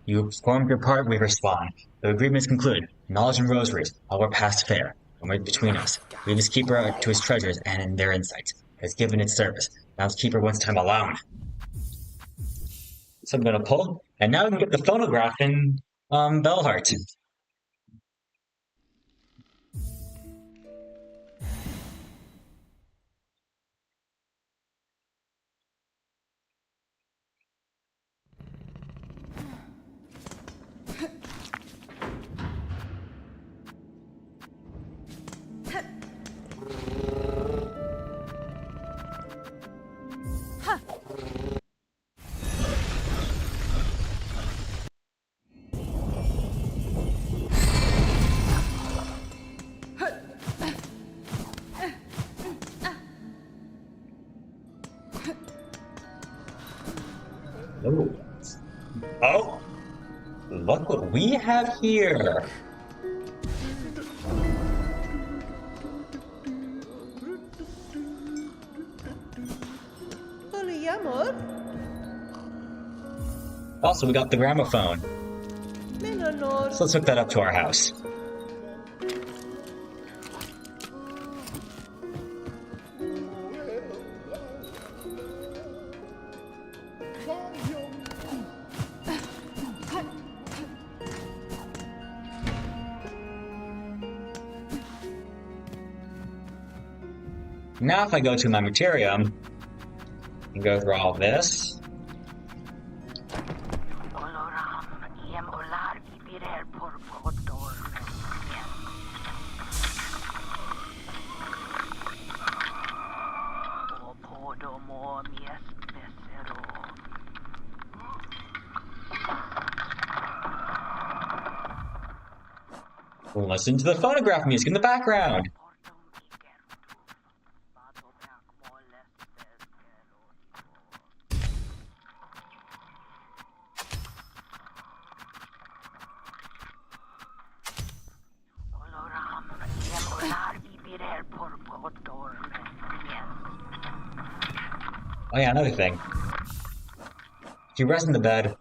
S1: you performed your part, we respond. The agreement is concluded. Knowledge and rosaries, all were past fair. And right between us. Leave his keeper to his treasures and in their insights. Has given its service. Now his keeper wants time alone. So I'm gonna pull, and now we can get the phonograph in Bellheart. Oh. Oh! Look what we have here! Also, we got the gramophone. So let's hook that up to our house. Now if I go to my Materium and go through all this, listen to the phonograph music in the background. Oh yeah, another thing. If you rest in the bed,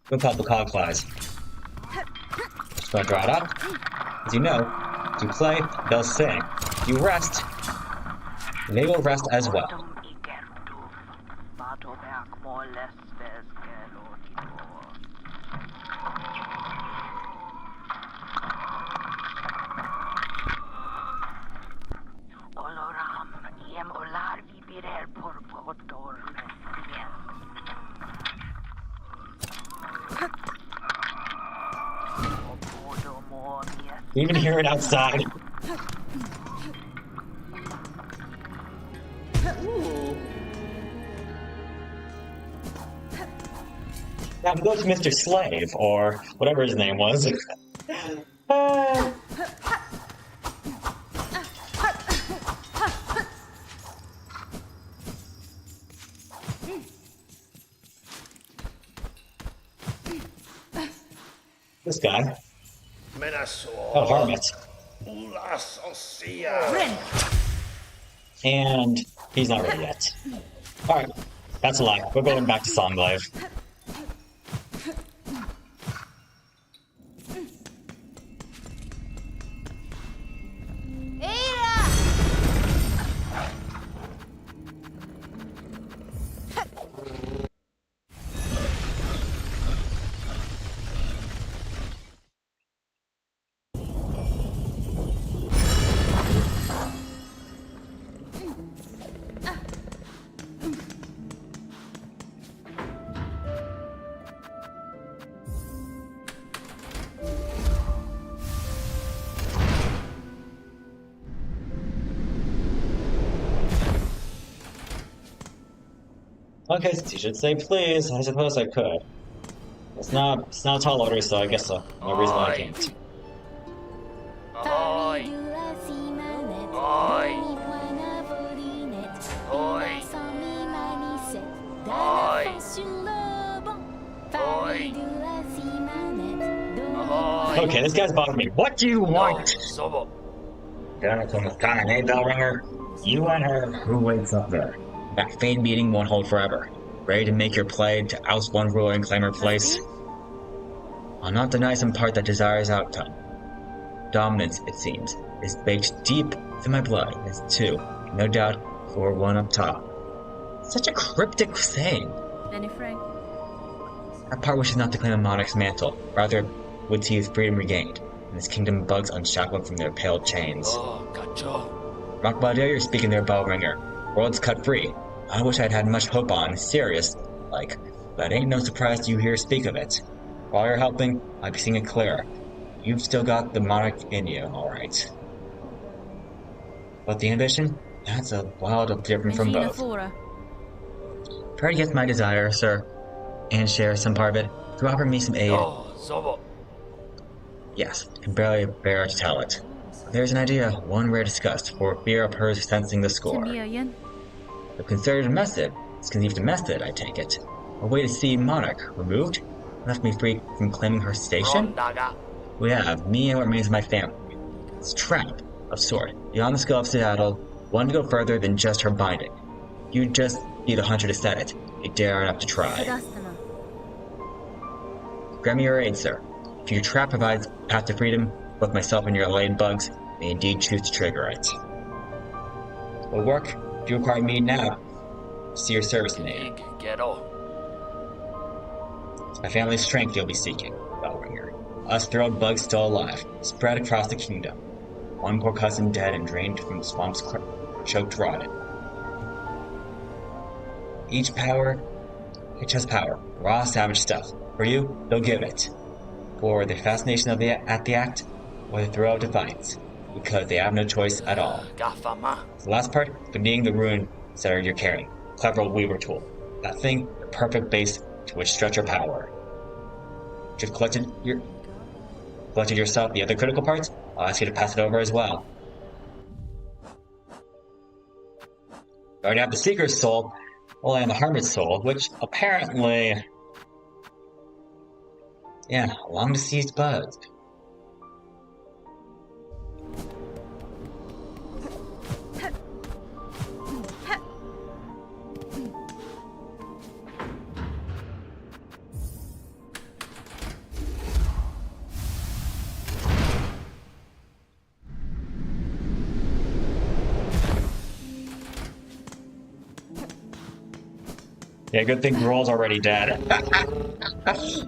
S1: go pop the cog flies. Just gonna draw it up. As you know, if you play, they'll sing. If you rest, they will rest as well. You even hear it outside. Now go to Mr. Slave, or whatever his name was. This guy. Oh, Hermit. And he's not ready yet. Alright, that's a lie. We're going back to Songglaive. Okay, so you should say please. I suppose I could. It's not a tall order, so I guess no reason why I can't.
S4: Ahoy! Ahoy! Ahoy! Ahoy! Ahoy!
S1: Okay, this guy's bothering me. What do you want?
S4: Sobo.
S1: Hey, bell ringer. You and her. Who waits up there? That fade meeting won't hold forever. Ready to make your play to oust one ruler and claim her place? I'll not deny some part that desires outcome. Dominance, it seems, is baked deep in my blood, as too, no doubt, for one up top. Such a cryptic saying.
S3: Benny Frank.
S1: That part wishes not to claim a monarch's mantle, rather would see his freedom regained, and his kingdom bugs unshackled from their pale chains.
S4: Oh, Cacho.
S1: Rockbaudier, you're speaking there, Bellringer. World's cut free. I wish I'd had much hope on, serious, like, but ain't no surprise to you hear speak of it. While you're helping, I'd be seeing it clearer. You've still got the monarch in you, alright. But the ambition? That's a wild different from
S3: Regina
S1: both.
S3: Flora.
S1: Try to get my desire, sir, and share some part of it, to offer me some aid.
S4: Oh, Sobo.
S1: Yes, can barely bear to tell it. There's an idea, one rare discussed, for fear of her sensing the score.
S3: Tamiayan.
S1: The concerted method is conceived a method, I take it. A way to see monarch removed, left me free from claiming her station.
S4: Rondaga.
S1: We have me and what remains of my family. It's a trap of sort, beyond the skill of Seattle, one to go further than just her binding. You'd just be the hunter to set it. You dare enough to try.
S3: Sadastana.
S1: Grant me your aid, sir. If your trap provides path to freedom, both myself and your allayed bugs may indeed choose to trigger it. Will work if you require me now. See your service in aid.
S4: Big ghetto.
S1: It's my family's strength you'll be seeking, Bellringer. Us thrilled bugs still alive, spread across the kingdom. One poor cousin dead and drained from the swamp's choked rotted. Each has power, raw savage stuff. For you, they'll give it. For the fascination of at the act, or the thrill of defiance, because they have no choice at all.
S4: Gafama.
S1: The last part, beneath the rune setter you're carrying. Clever weaver tool. That thing, the perfect base to which stretch your power. You've collected yourself the other critical parts, I'll ask you to pass it over as well. You already have the Seeker's soul, well, and the Hermit's soul, which apparently... yeah, long deceased bugs. Yeah, good thing Grohl's already dead.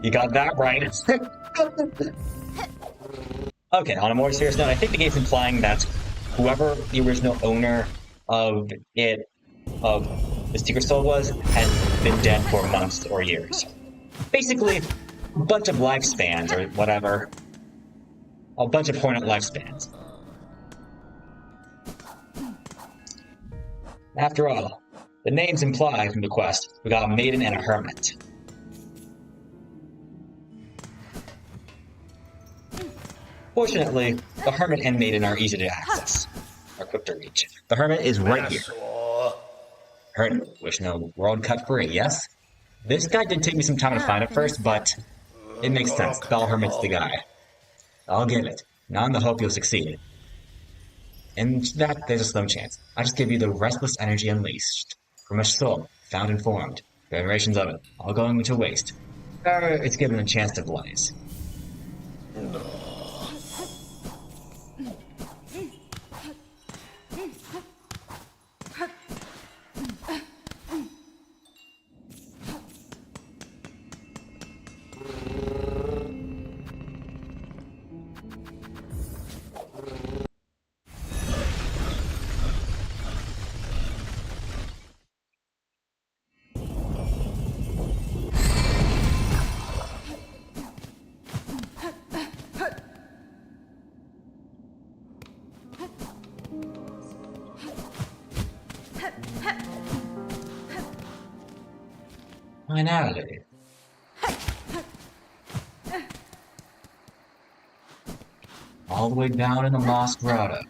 S1: You got that right. Okay, on a more serious note, I think the game's implying that whoever the original owner of the Secret Soul was, has been dead for months or years. Basically, a bunch of lifespans or whatever. a bunch of hornet lifespans. After all, the names imply from the quest, we got a maiden and a hermit. Fortunately, the hermit and maiden are easy to access, or quick to reach. The hermit is right here. Heard wish no world cut free, yes? This guy did take me some time to find at first, but it makes sense. Bell Hermit's the guy. I'll give it. Not in the hope you'll succeed. In that, there's a slim chance. I just give you the restless energy unleashed. From a soul, found and formed. Generations of it, all going to waste. It's given a chance to blaze. Finality. All the way down in the Lost Grotto.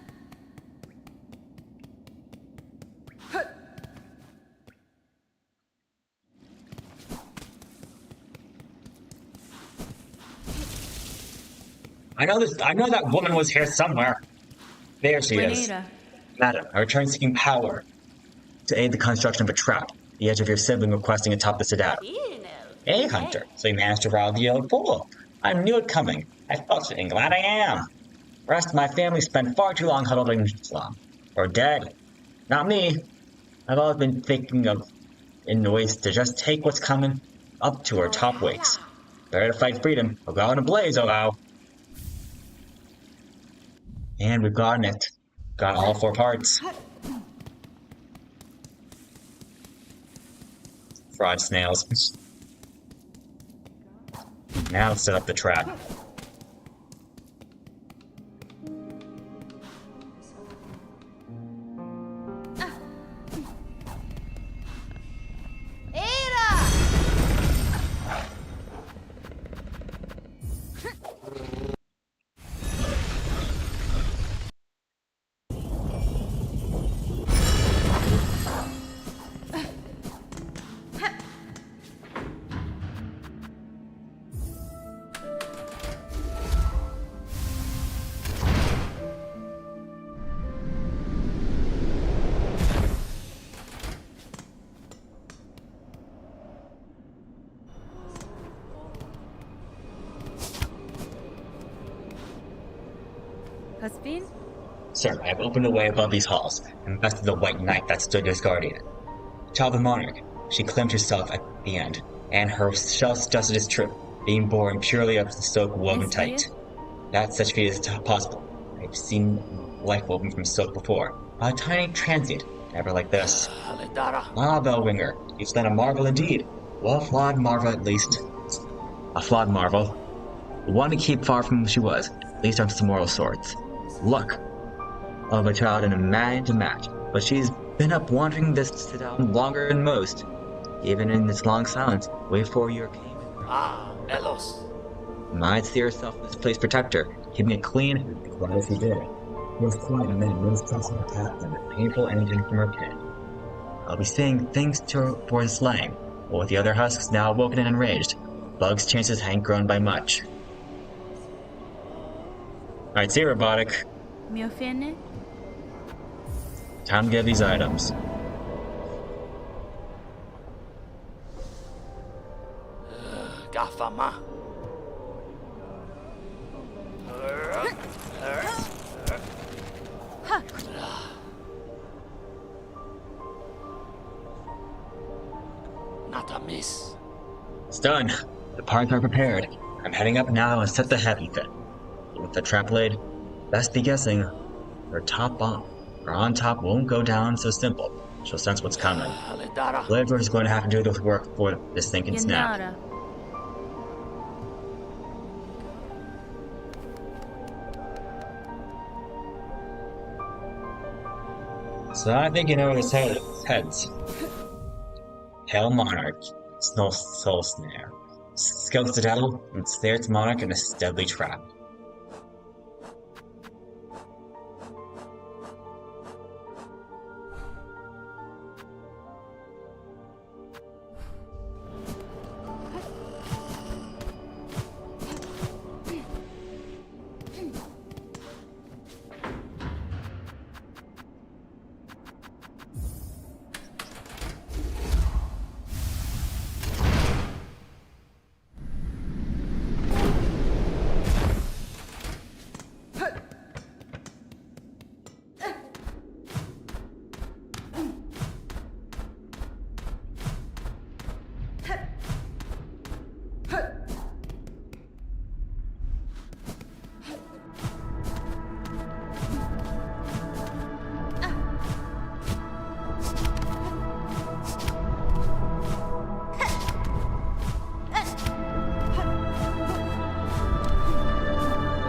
S1: I know that woman was here somewhere. There she is.
S3: Juanita.
S1: Madam, I return seeking power to aid the construction of a trap. The edge of your sibling requesting atop the citadel. Hey, Hunter, so you managed to rile the old fool. I knew it coming. I felt it, and glad I am. The rest of my family spent far too long huddled in slum. Or dead. Not me. I've always been thinking of in ways to just take what's coming up to our top weights. Better to fight freedom, or go in a blaze, oh wow. And we've gotten it. Got all 4 parts. Fraud snails. Now let's set up the trap.
S3: Husband?
S1: Sir, I have opened a way above these halls, and bested the white knight that stood as guardian. Child of the monarch, she claimed herself at the end, and her self-justice is true, being born purely of the silk woven tight. That such feat is possible. I've seen life woven from silk before. A tiny transient, never like this. Ah, Bellringer, you've slain a marvel indeed. Well, a flawed marvel at least. A flawed marvel. One to keep far from who she was, at least on some moral sorts. Look, of a child and a man to match, but she's been up wandering this citadel longer than most. Even in this long silence, wait for your king.
S4: Ah, Elos.
S1: Might see herself in this place protect her, keeping it clean, quite as he did. He was quite a man, mistrusting her path and a painful engine from her pen. I'll be saying things to her for his slaying, but with the other husks now awoken and enraged, Bug's chances hadn't grown by much. Alright, see you, Robotic.
S3: Mio fene?
S1: Time to get these items.
S4: Gafama. Not a miss.
S1: It's done. The parts are prepared. I'm heading up now and set the heavy fit. With the trap laid, best be guessing her on top won't go down so simple. She'll sense what's coming. Whoever is going to have to do the work before this thing can snap.
S3: Yanara.
S1: So I think you know where this heads. Hail Monarch, Snow Soul Snare. Scout Citadel and snare its monarch in a deadly trap.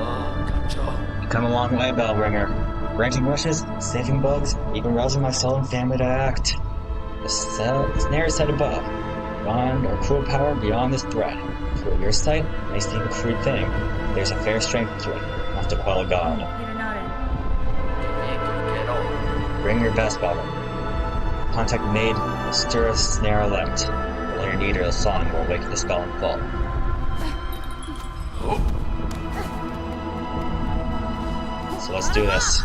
S4: Oh, gotcha.
S1: Come a long way, Bellringer. Granting wishes, saving bugs, even rousing my soul and family to act. The snare is set above. Beyond or cruel power beyond this threat. For your sight may seem a crude thing. There's a fair strength to it, enough to quell a god.
S3: Peter nodded.
S1: Bring your best, Bellringer. Contact made, stir a snare elect. Roll your need or the song will wake the spell in full. So let's do this.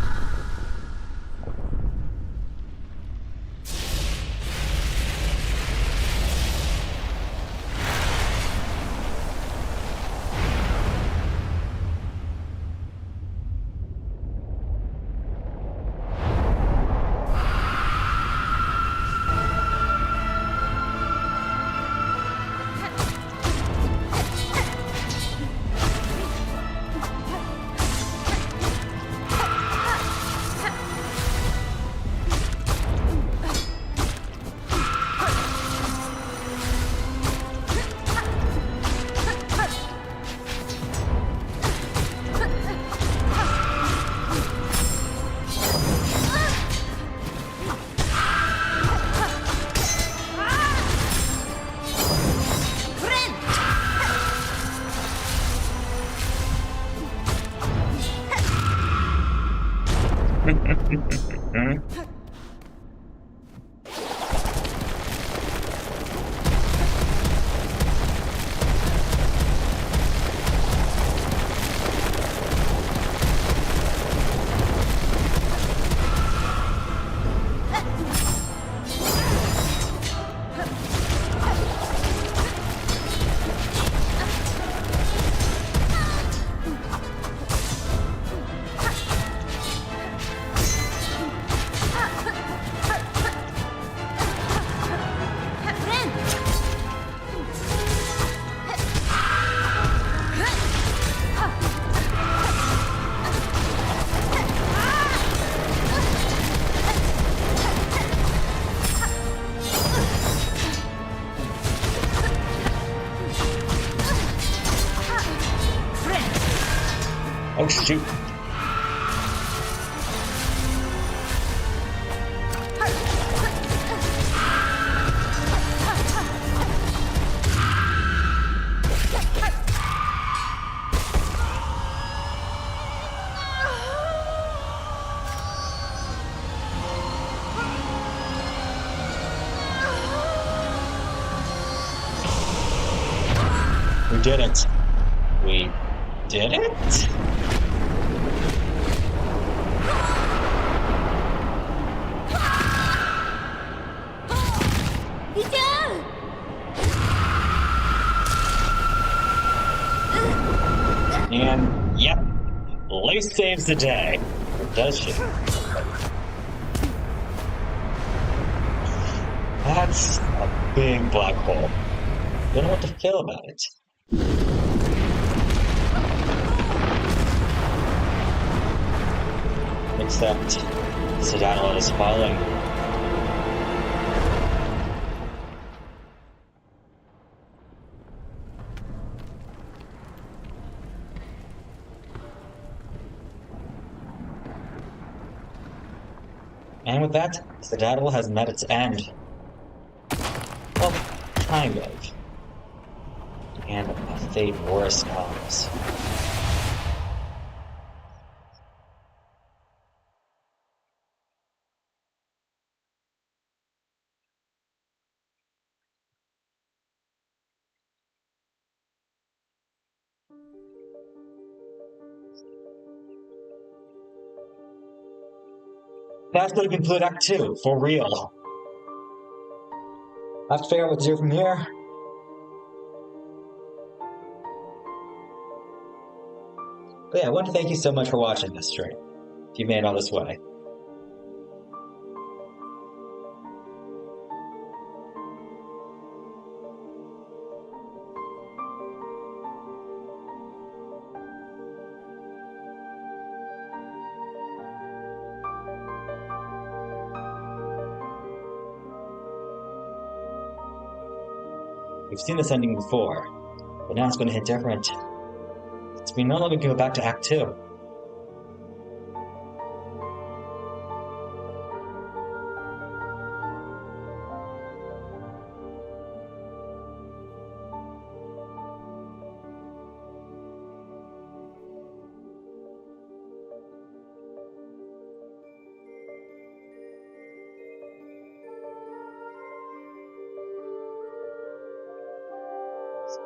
S1: Oh shoot. We did it. We did it? And, yep, Lace saves the day. Or does she? That's a big black hole. Don't know what to feel about it. Except, Citadel is falling. And with that, Skedaddle has met its end. Well, kind of. And a fate worse comes. That's going to conclude Act 2, for real. I have to figure out what to do from here. But yeah, I want to thank you so much for watching this stream, if you made it all this way. We've seen this ending before, but now it's going to hit different. So we no longer go back to Act 2.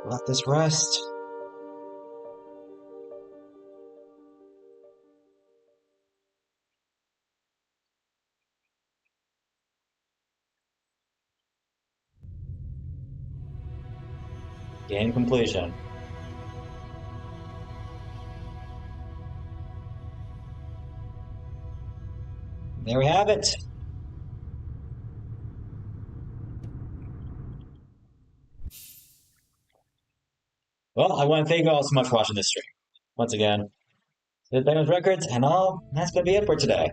S1: Let this rest. Game completion. There we have it. Well, I want to thank you all so much for watching this stream. Once again, this is Thanos Records, and all that's going to be it for today.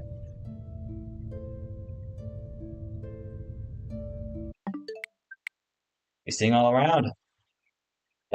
S1: Be seeing you all around.